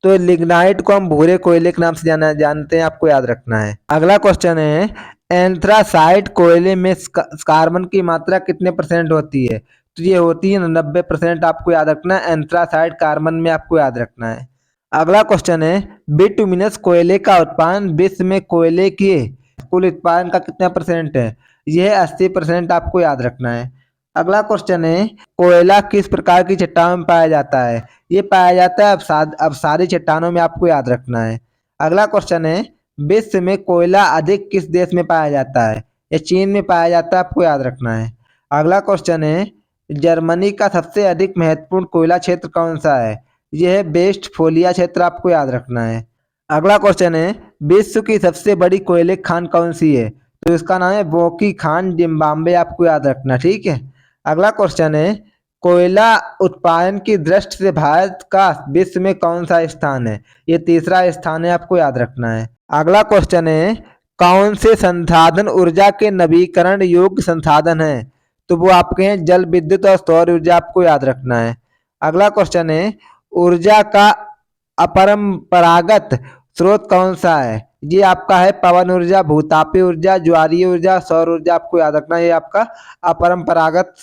तो लिग्नाइट को हम भूरे कोयले के नाम से जानते हैं, आपको याद रखना है। अगला क्वेश्चन है, एंथ्रासाइट कोयले में कार्बन की मात्रा कितने % होती है? तो ये होती है 90%, आपको याद रखना है एंथ्रासाइट कार्बन में, आपको याद रखना है। अगला क्वेश्चन है, बिटुमिनस कोयले का उत्पादन विश्व में कोयले के कुल उत्पादन का कितना % है? यह 80%, आपको याद रखना है। अगला क्वेश्चन है, कोयला किस प्रकार की चट्टानों में पाया जाता है? ये पाया जाता है अपसारी चट्टानों में, आपको याद रखना है। अगला क्वेश्चन है, विश्व में कोयला अधिक किस देश में पाया जाता है? ये चीन में पाया जाता है, आपको याद रखना है। अगला क्वेश्चन है, जर्मनी का सबसे अधिक महत्वपूर्ण कोयला क्षेत्र कौन सा है? यह है वेस्टफोलिया क्षेत्र, आपको याद रखना है। अगला क्वेश्चन है, विश्व की सबसे बड़ी कोयले खान कौन सी है? तो इसका नाम है बोकी खान, जिम्बाब्वे, आपको याद रखना, ठीक है। अगला क्वेश्चन है, कोयला उत्पादन की दृष्टि से भारत का विश्व में कौन सा स्थान है? ये तीसरा स्थान है, आपको याद रखना है। अगला क्वेश्चन है, कौन से संसाधन ऊर्जा के नवीकरण योग्य संसाधन है? तो वो आपके हैं जल विद्युत और सौर ऊर्जा, आपको याद रखना है। अगला क्वेश्चन है, ऊर्जा का अपरंपरागत स्रोत कौन सा है? ये आपका है पवन ऊर्जा, भूतापीय ऊर्जा, ज्वारीय ऊर्जा, सौर ऊर्जा, आपको याद रखना है। ये आपका अपरंपरागत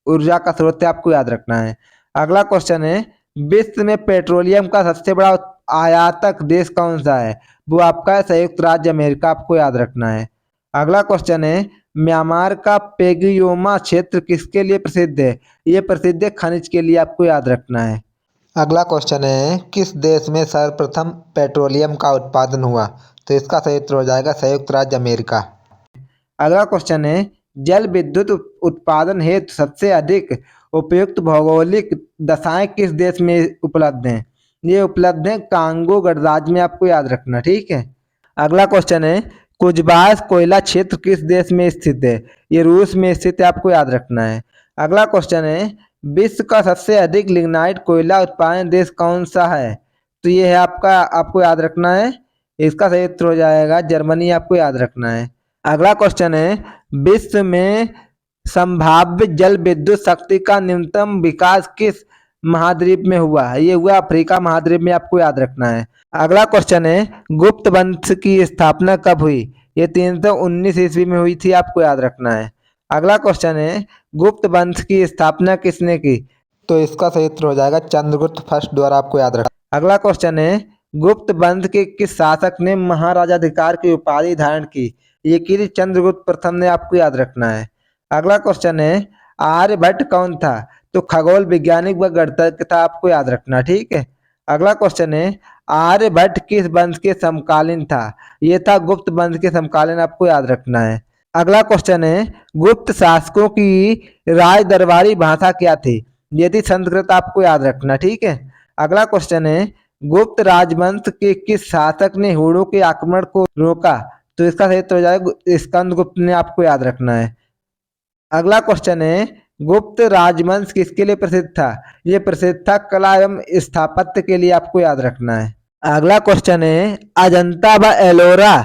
ऊर्जा का स्रोत है, आपको याद रखना है। अगला क्वेश्चन है, विश्व में पेट्रोलियम का सबसे बड़ा आयातक देश कौन सा है? वो आपका है संयुक्त राज्य अमेरिका, आपको याद रखना है। अगला क्वेश्चन है, म्यांमार का पेगियोमा क्षेत्र किसके लिए प्रसिद्ध है? ये प्रसिद्ध है खनिज के लिए, आपको याद रखना है। अगला क्वेश्चन है, किस देश में सर्वप्रथम पेट्रोलियम का उत्पादन हुआ? तो इसका सही उत्तर हो जाएगा संयुक्त राज्य अमेरिका। अगला क्वेश्चन है, जल विद्युत उत्पादन हेतु सबसे अधिक उपयुक्त भौगोलिक दशाएं किस देश में उपलब्ध हैं? ये उपलब्ध है कांगो गणराज्य में, आपको याद रखना, ठीक है। अगला क्वेश्चन है, कुजबास कोयला क्षेत्र किस देश में स्थित है? ये रूस में स्थित है, आपको याद रखना है। अगला क्वेश्चन है, विश्व का सबसे अधिक लिग्नाइट कोयला उत्पादन देश कौन सा है? तो ये है आपका, आपको याद रखना है। इसका सही उत्तर हो जाएगा जर्मनी, आपको याद रखना है। अगला क्वेश्चन है, विश्व में संभाव्य जल विद्युत शक्ति का न्यूनतम विकास किस महाद्वीप में हुआ? ये हुआ अफ्रीका महाद्वीप में, आपको याद रखना है। अगला क्वेश्चन है, गुप्त वंश की स्थापना कब हुई? ये 319 ईस्वी में हुई थी, आपको याद रखना है। अगला क्वेश्चन है, गुप्त वंश की स्थापना किसने की? तो इसका सही उत्तर हो जाएगा चंद्रगुप्त फर्स्ट द्वारा, आपको याद रखना। अगला क्वेश्चन है, गुप्त वंश के किस शासक ने महाराजाधिकार की उपाधि धारण की? ये की थी चंद्रगुप्त प्रथम ने, आपको याद रखना है। अगला क्वेश्चन है, आर्यभट्ट कौन था? तो खगोल वैज्ञानिक व गणितज्ञ था, आपको याद रखना, ठीक है। अगला क्वेश्चन है आर्यभट्ट किस वंश के समकालीन था? ये था गुप्त वंश के समकालीन, आपको याद रखना है। अगला क्वेश्चन है गुप्त शासकों की राज दरबारी भाषा क्या थी? ये थी संस्कृत, आपको याद रखना, ठीक है। अगला क्वेश्चन है गुप्त राजवंश के किस शासक ने हुड़ों के आक्रमण को रोका? तो इसका सही उत्तर हो जाएगा स्कंदगुप्त ने, आपको याद रखना है। अगला क्वेश्चन है गुप्त राजवंश किसके लिए प्रसिद्ध था? ये प्रसिद्ध था कला एवं स्थापत्य के लिए, आपको याद रखना है। अगला क्वेश्चन है अजंता व एलोरा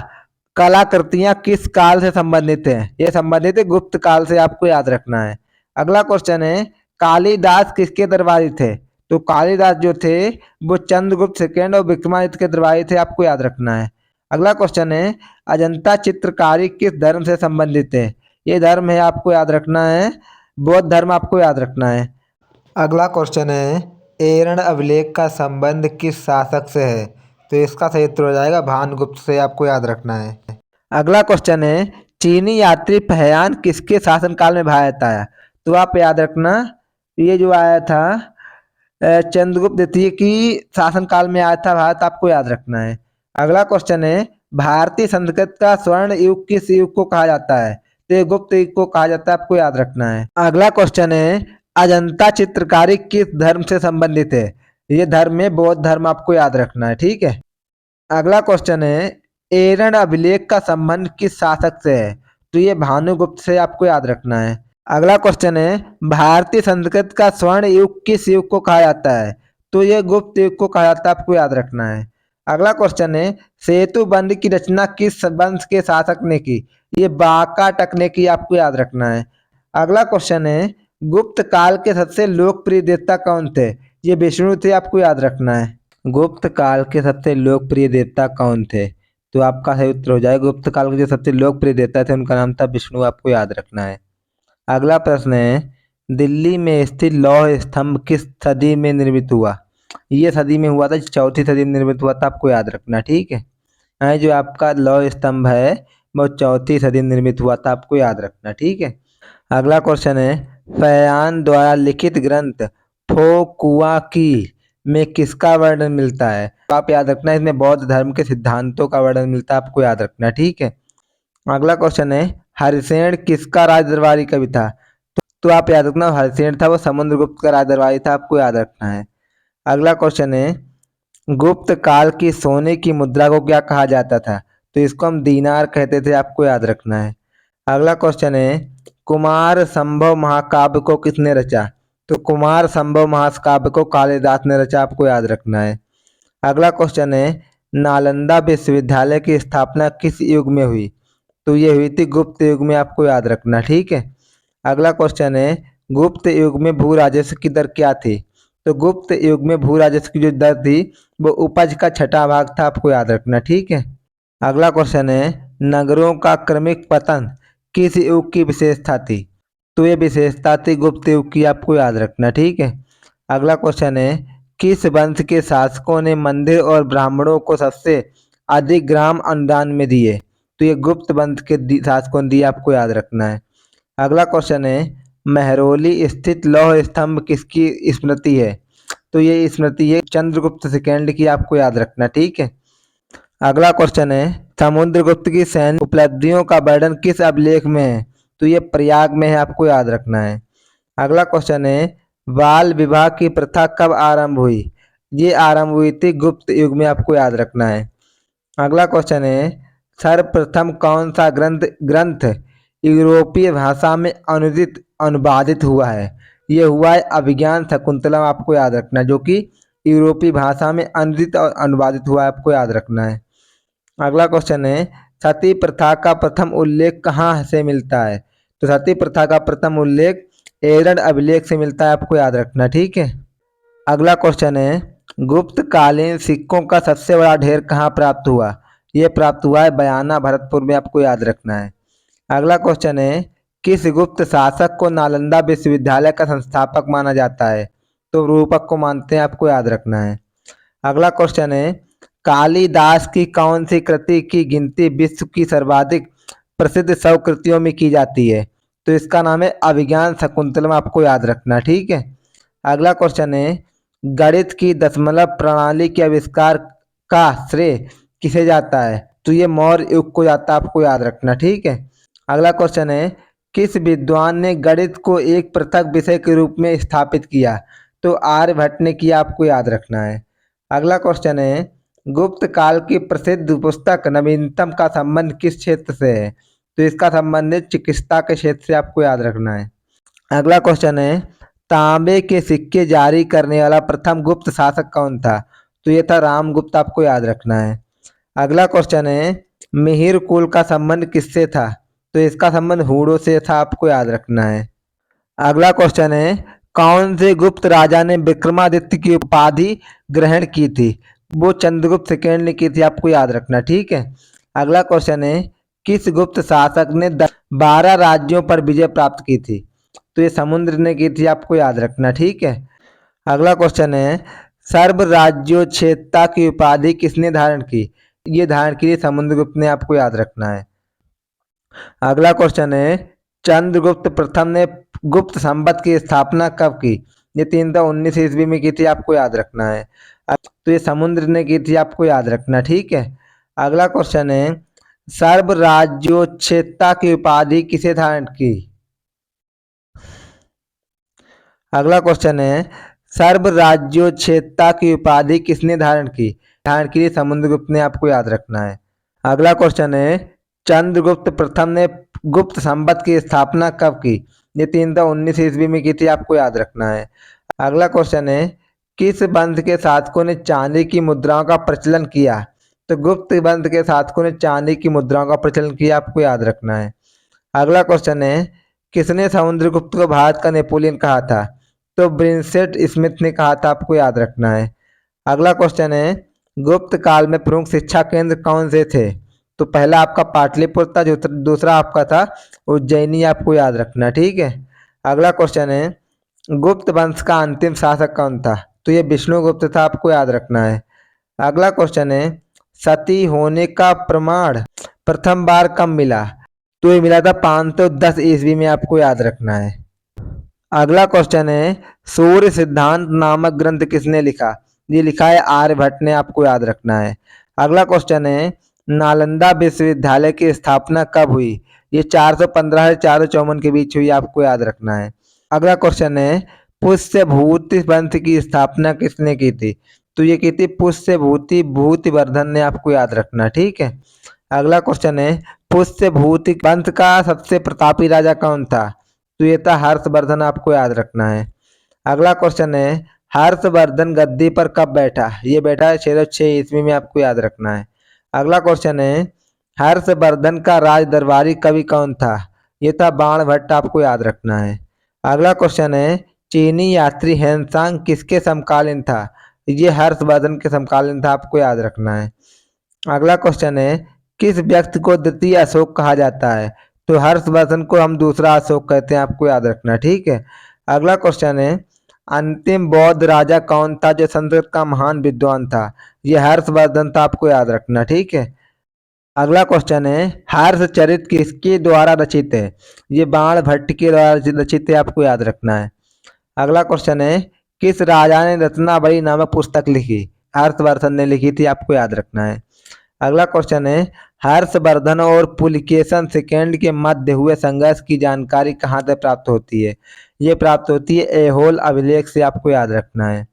कलाकृतियां किस काल से संबंधित है? ये संबंधित है गुप्त काल से, आपको याद रखना है। अगला क्वेश्चन है कालिदास किसके दरबारी थे? तो कालिदास जो थे वो चंद्रगुप्त सेकेंड और विक्रमादित्य के दरबारी थे, आपको याद रखना है। अगला क्वेश्चन है अजंता चित्रकारी किस धर्म से संबंधित है? ये धर्म है, आपको याद रखना है बौद्ध धर्म, आपको याद रखना है। अगला क्वेश्चन है एरण अभिलेख का संबंध किस शासक से है? तो इसका सही उत्तर हो जाएगा भानुगुप्त से, आपको याद रखना है। अगला क्वेश्चन है चीनी यात्री फहयान किसके शासनकाल में भारत आया? तो आप याद रखना ये जो आया था चंद्रगुप्त द्वितीय की शासनकाल में आया था भारत, आपको याद रखना है। अगला क्वेश्चन है भारतीय संस्कृत का स्वर्ण युग किस युग को कहा जाता है? तो ये गुप्त युग को कहा जाता है, आपको याद रखना है। अगला क्वेश्चन है अजंता चित्रकारी किस धर्म से संबंधित है? ये धर्म है बौद्ध धर्म, आपको याद रखना है, ठीक है। अगला क्वेश्चन है एरण अभिलेख का संबंध किस शासक से है? तो ये भानुगुप्त से, आपको याद रखना है। अगला क्वेश्चन है भारतीय संस्कृत का स्वर्ण युग किस युग को कहा जाता है? तो ये गुप्त युग को कहा जाता है, आपको याद रखना है। अगला क्वेश्चन है सेतु बंध की रचना किस वंश के शासक ने की? ये वाकाटक ने की, आपको याद रखना है। अगला क्वेश्चन है गुप्त काल के सबसे लोकप्रिय देवता कौन थे? ये विष्णु थे, आपको याद रखना है। गुप्त काल के सबसे लोकप्रिय देवता कौन थे? तो आपका सही उत्तर हो जाएगा गुप्त काल के जो सबसे लोकप्रिय देवता थे उनका नाम था विष्णु, आपको याद रखना है। अगला प्रश्न है दिल्ली में स्थित लौह स्तंभ किस सदी में निर्मित हुआ? ये सदी में हुआ था, चौथी सदी में निर्मित हुआ था, आपको याद रखना, ठीक है। यहाँ जो आपका लौह स्तंभ है वो चौथी सदी में निर्मित हुआ था, आपको याद रखना, ठीक है। अगला क्वेश्चन है फयान द्वारा लिखित ग्रंथ फो कुआ की में किसका वर्णन मिलता है? तो आप याद रखना इसमें बौद्ध धर्म के सिद्धांतों का वर्णन मिलता है, आपको याद रखना, ठीक है। अगला क्वेश्चन है हरिसेन किसका राज दरबारी कवि था? तो आप याद रखना हरिसेन था वो समुद्रगुप्त का राज दरबारी था, आपको याद रखना है। अगला क्वेश्चन है गुप्त काल की सोने की मुद्रा को क्या कहा जाता था? तो इसको हम दीनार कहते थे, आपको याद रखना है। अगला क्वेश्चन है कुमार संभव महाकाव्य को किसने रचा? तो कुमार संभव महाकाव्य को कालिदास ने रचा, आपको याद रखना है। अगला क्वेश्चन है नालंदा विश्वविद्यालय की स्थापना किस युग में हुई? तो ये हुई थी गुप्त युग में, आपको याद रखना, ठीक है। अगला क्वेश्चन है गुप्त युग में भू राजस्व की दर क्या थी? तो गुप्त युग में भू राजस्व की जो दर थी वो उपज का छठा भाग था, आपको याद रखना, ठीक है। अगला क्वेश्चन है नगरों का क्रमिक पतन किस युग की विशेषता थी? तो ये विशेषता थी गुप्त युग की, आपको याद रखना, ठीक है। अगला क्वेश्चन है किस वंश के शासकों ने मंदिर और ब्राह्मणों को सबसे अधिक ग्राम अनुदान में दिए? तो ये गुप्त वंश के शासकों ने दिए, आपको याद रखना है। अगला क्वेश्चन है महरौली स्थित लौह स्तंभ किसकी स्मृति है? तो ये स्मृति है चंद्रगुप्त सेकेंड की, आपको याद रखना, ठीक है। अगला क्वेश्चन है समुद्रगुप्त की सैन्य उपलब्धियों का वर्णन किस अभिलेख में है? तो ये प्रयाग में है, आपको याद रखना है। अगला क्वेश्चन है बाल विवाह की प्रथा कब आरंभ हुई? ये आरंभ हुई थी गुप्त युग में, आपको याद रखना है। अगला क्वेश्चन है सर्वप्रथम कौन सा ग्रंथ यूरोपीय भाषा में अनुवादित हुआ है? ये हुआ है अभिज्ञान शकुंतलम, आपको याद रखना, जो कि यूरोपीय भाषा में अनुदित और अनुवादित हुआ है, आपको याद रखना है। अगला क्वेश्चन है सती प्रथा का प्रथम उल्लेख कहाँ से मिलता है? तो सती प्रथा का प्रथम उल्लेख एरन अभिलेख से मिलता है, आपको याद रखना, ठीक है। अगला क्वेश्चन है गुप्त कालीन सिक्कों का सबसे बड़ा ढेर कहाँ प्राप्त हुआ? ये प्राप्त हुआ है बयाना भरतपुर में, आपको याद रखना है। अगला क्वेश्चन है किस गुप्त शासक को नालंदा विश्वविद्यालय का संस्थापक माना जाता है? तो रूपक को मानते हैं, आपको याद रखना है। अगला क्वेश्चन है कालिदास की कौन सी कृति की गिनती विश्व की सर्वाधिक प्रसिद्ध 100 कृतियों में की जाती है? तो इसका नाम है अभिज्ञान शकुंतलम, आपको याद रखना, ठीक है। अगला क्वेश्चन है गणित की दशमलव प्रणाली के आविष्कार का श्रेय किसे जाता है? तो ये मौर्य युग को जाता है, आपको याद रखना। ठीक है। अगला क्वेश्चन है, किस विद्वान ने गणित को एक पृथक विषय के रूप में स्थापित किया? तो आर्यभट्ट ने किया, आपको याद रखना है। अगला क्वेश्चन है, गुप्त काल की प्रसिद्ध पुस्तक नवीनतम का संबंध किस क्षेत्र से है? तो इसका संबंध है चिकित्सा के क्षेत्र से, आपको याद रखना है। अगला क्वेश्चन है, तांबे के सिक्के जारी करने वाला प्रथम गुप्त शासक कौन था? तो ये था रामगुप्त, आपको याद रखना है। अगला क्वेश्चन है, मिहिर कुल का संबंध किससे था? तो इसका संबंध हूणों से था, आपको याद रखना है। अगला क्वेश्चन है, कौन से गुप्त राजा ने विक्रमादित्य की उपाधि ग्रहण की थी? वो चंद्रगुप्त सेकेंड ने की थी, आपको याद रखना। ठीक है। अगला क्वेश्चन है, किस गुप्त शासक ने 12 राज्यों पर विजय प्राप्त की थी? तो ये समुद्र ने की थी, आपको याद रखना। ठीक है। अगला क्वेश्चन है, सर्व राज्योच्छेदता की उपाधि किसने धारण की? ये धारण की थी समुद्रगुप्त ने, आपको याद रखना है। अगला क्वेश्चन है, चंद्रगुप्त प्रथम ने गुप्त संवत की स्थापना कब की? ये 319 ईस्वी में की थी, आपको याद रखना है। तो ये समुद्र ने की थी, आपको याद रखना। ठीक है। अगला क्वेश्चन है, सर्व राज्योच्छेदता की उपाधि किसे धारण की? अगला क्वेश्चन है, सर्व राज्योच्छेदता की उपाधि किसने धारण की? धारण की समुद्रगुप्त ने, आपको याद रखना है। अगला क्वेश्चन है, चंद्रगुप्त प्रथम ने गुप्त संवत की स्थापना कब की? ये 319 ईस्वी में की थी, आपको याद रखना है। अगला क्वेश्चन है, किस वंश के शासकों ने चांदी की मुद्राओं का प्रचलन किया? तो गुप्त वंश के शासकों ने चांदी की मुद्राओं का प्रचलन किया, आपको याद रखना है। अगला क्वेश्चन है, किसने समुद्रगुप्त को भारत का नेपोलियन कहा था? तो विंसेंट स्मिथ ने कहा था, आपको याद रखना है। अगला क्वेश्चन है, गुप्त काल में प्रमुख शिक्षा केंद्र कौन से थे? तो पहला आपका पाटलिपुत्र था, जो दूसरा आपका था उज्जैनी, आपको याद रखना। ठीक है। अगला क्वेश्चन है, गुप्त वंश का अंतिम शासक कौन था? तो ये विष्णुगुप्त था, आपको याद रखना है। अगला क्वेश्चन है, सती होने का प्रमाण प्रथम बार कब मिला? तो ये मिला था 510 ईस्वी में, आपको याद रखना है। अगला क्वेश्चन है, सूर्य सिद्धांत नामक ग्रंथ किसने लिखा? ये लिखा है आर्यभट्ट ने, आपको याद रखना है। अगला क्वेश्चन है, नालंदा विश्वविद्यालय की स्थापना कब हुई? ये 415 से 454 के बीच हुई, आपको याद रखना है। अगला क्वेश्चन है, पुष्यभूति पंथ की स्थापना किसने की थी? तो ये की थी पुष्यभूति भूतिवर्धन ने, आपको याद रखना। ठीक है। अगला क्वेश्चन है, पुष्यभूति पंथ का सबसे प्रतापी राजा कौन था? तो ये था हर्षवर्धन, आपको याद रखना है। अगला क्वेश्चन है, हर्षवर्धन गद्दी पर कब बैठा? ये बैठा है 606 ईस्वी में, आपको याद रखना है। अगला क्वेश्चन है, हर्षवर्धन का राज दरबारी कवि कौन था? ये था बाणभट्ट, आपको याद रखना है। अगला क्वेश्चन है, चीनी यात्री हेनसांग किसके समकालीन था? ये हर्षवर्धन के समकालीन था, आपको याद रखना है। अगला क्वेश्चन है, किस व्यक्ति को द्वितीय अशोक कहा जाता है? तो हर्षवर्धन को हम दूसरा अशोक कहते हैं, आपको याद रखना। ठीक है। अगला क्वेश्चन है, अंतिम बौद्ध राजा कौन था जो संस्कृत का महान विद्वान था? यह हर्षवर्धन था, आपको याद रखना। ठीक है। अगला क्वेश्चन है, हर्षचरित किसके द्वारा रचित है? ये बाणभट्ट के द्वारा रचित है, आपको याद रखना है। अगला क्वेश्चन है, किस राजा ने रत्नावली नामक पुस्तक लिखी? हर्षवर्धन ने लिखी थी, आपको याद रखना है। अगला क्वेश्चन है, हर्षवर्धन और पुलकेशन सेकेंड के मध्य हुए संघर्ष की जानकारी कहाँ से प्राप्त होती है? ये प्राप्त होती है ऐहोल अभिलेख से, आपको याद रखना है।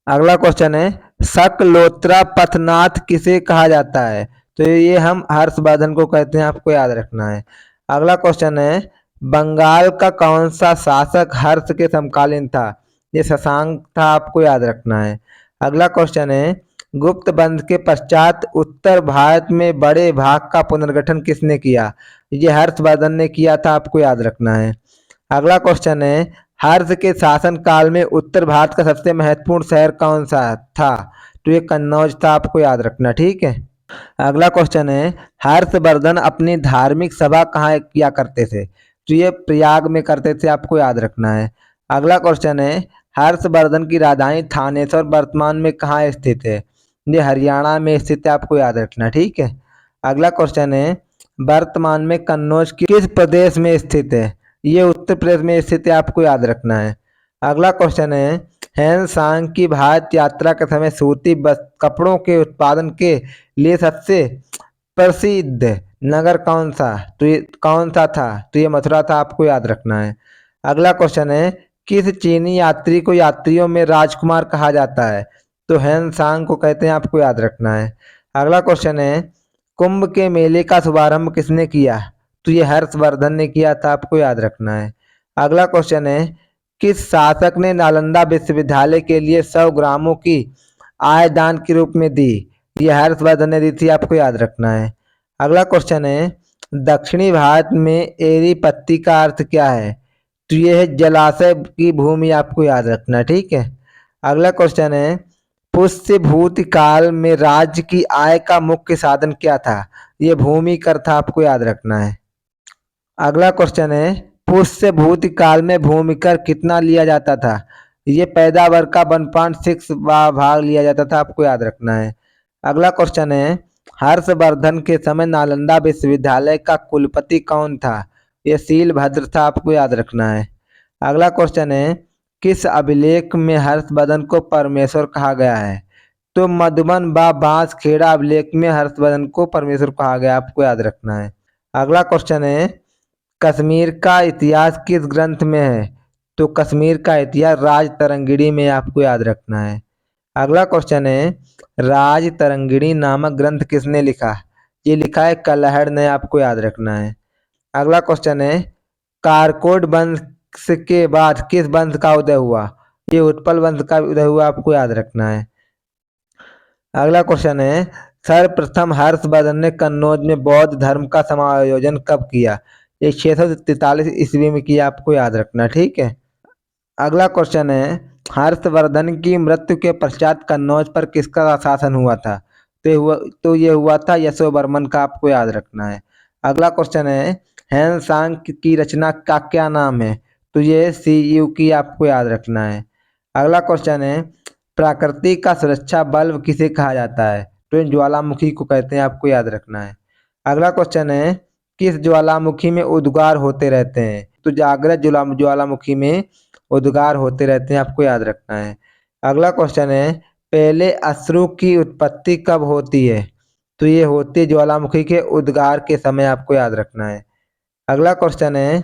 अगला क्वेश्चन है, शकलोत्रा पथनाथ किसे कहा जाता है? तो ये हम हर्षवर्धन को कहते हैं, आपको याद रखना है। अगला क्वेश्चन है, बंगाल का कौन सा शासक हर्ष के समकालीन था? ये शशांक था, आपको याद रखना है। अगला क्वेश्चन है, गुप्त वंश के पश्चात उत्तर भारत में बड़े भाग का पुनर्गठन किसने किया? ये हर्षवर्धन ने किया था, आपको याद रखना है। अगला क्वेश्चन है, हर्ष के शासन काल में उत्तर भारत का सबसे महत्वपूर्ण शहर कौन सा था? तो ये कन्नौज था, आपको याद रखना। ठीक है। अगला क्वेश्चन है, हर्षवर्धन अपनी धार्मिक सभा कहाँ किया करते थे? तो ये प्रयाग में करते थे, आपको याद रखना है। अगला क्वेश्चन है, हर्षवर्धन की राजधानी थानेश्वर वर्तमान में कहाँ स्थित है? ये हरियाणा में स्थित है, आपको याद रखना। ठीक है। अगला क्वेश्चन है, वर्तमान में कन्नौज किस प्रदेश में स्थित है? ये उत्तर प्रदेश में स्थित है, आपको याद रखना है। अगला क्वेश्चन है, हेनसांग की भारत यात्रा के समय सूती कपड़ों के उत्पादन के लिए सबसे प्रसिद्ध नगर कौन सा था? तो ये मथुरा था, आपको याद रखना है। अगला क्वेश्चन है, किस चीनी यात्री को यात्रियों में राजकुमार कहा जाता है? तो हेनसांग को कहते हैं, आपको याद रखना है। अगला क्वेश्चन है, कुंभ के मेले का शुभारंभ किसने किया? तो ये हर्षवर्धन ने किया था, आपको याद रखना है। अगला क्वेश्चन है, किस शासक ने नालंदा विश्वविद्यालय के लिए 100 ग्रामों की आय दान के रूप में दी? ये हर्षवर्धन ने दी थी, आपको याद रखना है। अगला क्वेश्चन है, दक्षिणी भारत में एरीपत्ती का अर्थ क्या है? तो ये है जलाशय की भूमि, आपको याद रखना, ठीक है। अगला क्वेश्चन है, पुष्य भूत काल में राज्य की आय का मुख्य साधन क्या था? ये भूमि कर था, आपको याद रखना है। अगला क्वेश्चन है, पुष्य भूत काल में भूमि कर कितना लिया जाता था? ये पैदावार का 1.6 भाग लिया जाता था, आपको याद रखना है। अगला क्वेश्चन है, हर्षवर्धन के समय नालंदा विश्वविद्यालय का कुलपति कौन था? ये शीलभद्र था, आपको याद रखना है। अगला क्वेश्चन है, किस अभिलेख में हर्षवर्धन को परमेश्वर कहा गया है? तो मधुबन व बांसखेड़ा अभिलेख में हर्षवर्धन को परमेश्वर कहा गया, आपको याद रखना है। अगला क्वेश्चन है, कश्मीर का इतिहास किस ग्रंथ में है? तो कश्मीर का इतिहास राज तरंगिणी में, आपको याद रखना है। अगला क्वेश्चन है, राज तरंगिणी नामक ग्रंथ किसने लिखा? ये लिखा है कलहड़ ने, आपको याद रखना है। अगला क्वेश्चन है, कारकोट वंश के बाद किस वंश का उदय हुआ? ये उत्पल वंश का उदय हुआ, आपको याद रखना है। अगला क्वेश्चन है, सर्वप्रथम हर्षवर्धन ने कन्नौज में बौद्ध धर्म का समायोजन कब किया? ये 643 ईस्वी में किया, आपको याद रखना, ठीक है। अगला क्वेश्चन है, हर्षवर्धन की मृत्यु के पश्चात कन्नौज पर किसका शासन हुआ था? तो ये हुआ था यशोवर्मन का, आपको याद रखना है। अगला क्वेश्चन है, हेनसांग की रचना का क्या नाम है? तो ये सीयू की, आपको याद रखना है। अगला क्वेश्चन है, प्रकृति का सुरक्षा बल्ब किसे कहा जाता है? तो इन ज्वालामुखी को कहते हैं, आपको याद रखना है। अगला क्वेश्चन है, किस ज्वालामुखी में उद्गार होते रहते हैं? तो जागृत ज्वालामुखी में उद्गार होते रहते हैं, आपको याद रखना है। अगला क्वेश्चन है, पहले अश्रु की उत्पत्ति कब होती है? तो ये होती है ज्वालामुखी के उद्गार के समय, आपको याद रखना है। अगला क्वेश्चन है,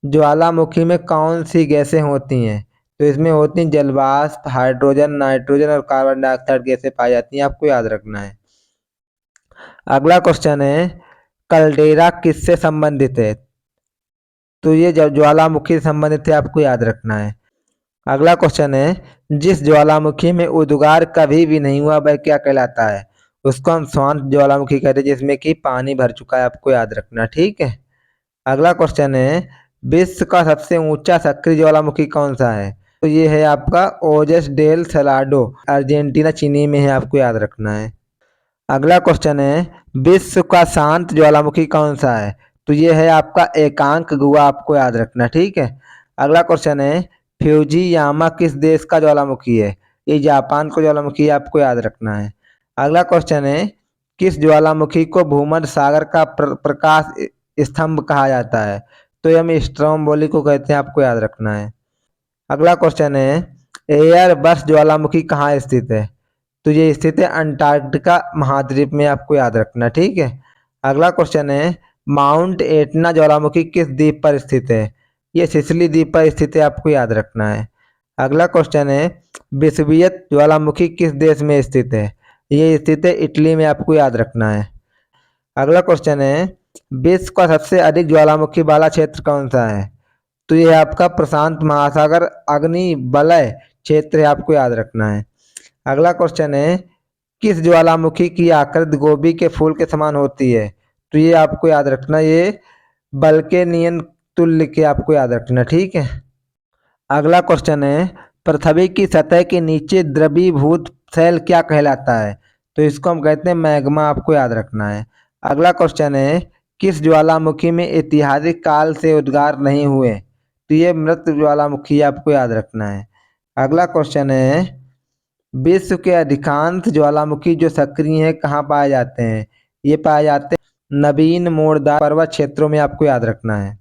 ज्वालामुखी में कौन सी गैसें होती हैं? तो इसमें होती हैं जलवाष्प, हाइड्रोजन, नाइट्रोजन और कार्बन डाइऑक्साइड गैसें पाई जाती हैं, आपको याद रखना है। अगला क्वेश्चन है, कल्डेरा किससे संबंधित है? तो ये ज्वालामुखी से संबंधित है, आपको याद रखना है। अगला क्वेश्चन है, जिस ज्वालामुखी में उद्गार कभी भी नहीं हुआ वह क्या कहलाता है? उसको हम शांत ज्वालामुखी कहते हैं, जिसमें कि पानी भर चुका है, आपको याद रखना, ठीक है। अगला क्वेश्चन है, विश्व का सबसे ऊंचा सक्रिय ज्वालामुखी कौन सा है? तो ये है आपका ओजस डेल सलाडो, अर्जेंटीना चीनी में है, आपको याद रखना है। अगला क्वेश्चन है, विश्व का शांत ज्वालामुखी कौन सा है? तो ये है आपका एकांक गुहा, आपको याद रखना, ठीक है। अगला क्वेश्चन है, फ्यूजीयामा किस देश का ज्वालामुखी है? ये जापान का ज्वालामुखी है, आपको याद रखना है। अगला क्वेश्चन है, किस ज्वालामुखी को भूमध्य सागर का प्रकाश स्तंभ कहा जाता है? तो ये हम स्ट्रोम्बोली को कहते हैं, आपको याद रखना है। अगला क्वेश्चन है, एयरबस ज्वालामुखी कहाँ स्थित है? तो ये स्थित है अंटार्कटिका महाद्वीप में, आपको याद रखना, ठीक है। अगला क्वेश्चन है, माउंट एटना ज्वालामुखी किस द्वीप पर स्थित है? ये सिसिली द्वीप पर स्थित है, आपको याद रखना है। अगला क्वेश्चन है, वेसुवियस ज्वालामुखी किस देश में स्थित है? ये स्थित है इटली में, आपको याद रखना है। अगला क्वेश्चन है, विश्व का सबसे अधिक ज्वालामुखी वाला क्षेत्र कौन सा है? तो ये आपका प्रशांत महासागर अग्नि वलय क्षेत्र है, आपको याद रखना है। अगला क्वेश्चन है, किस ज्वालामुखी की आकृति गोभी के फूल के समान होती है? तो ये आपको याद रखना, ये बल्केनियन तुल्य के, आपको याद रखना, ठीक है। अगला क्वेश्चन है, पृथ्वी की सतह के नीचे द्रवीभूत शैल क्या कहलाता है? तो इसको हम कहते हैं मैग्मा, आपको याद रखना है। अगला क्वेश्चन है, किस ज्वालामुखी में ऐतिहासिक काल से उद्गार नहीं हुए? तो ये मृत ज्वालामुखी, आपको याद रखना है। अगला क्वेश्चन है, विश्व के अधिकांश ज्वालामुखी जो सक्रिय हैं कहाँ पाए जाते हैं? ये पाए जाते हैं नवीन मोड़दार पर्वत क्षेत्रों में, आपको याद रखना है।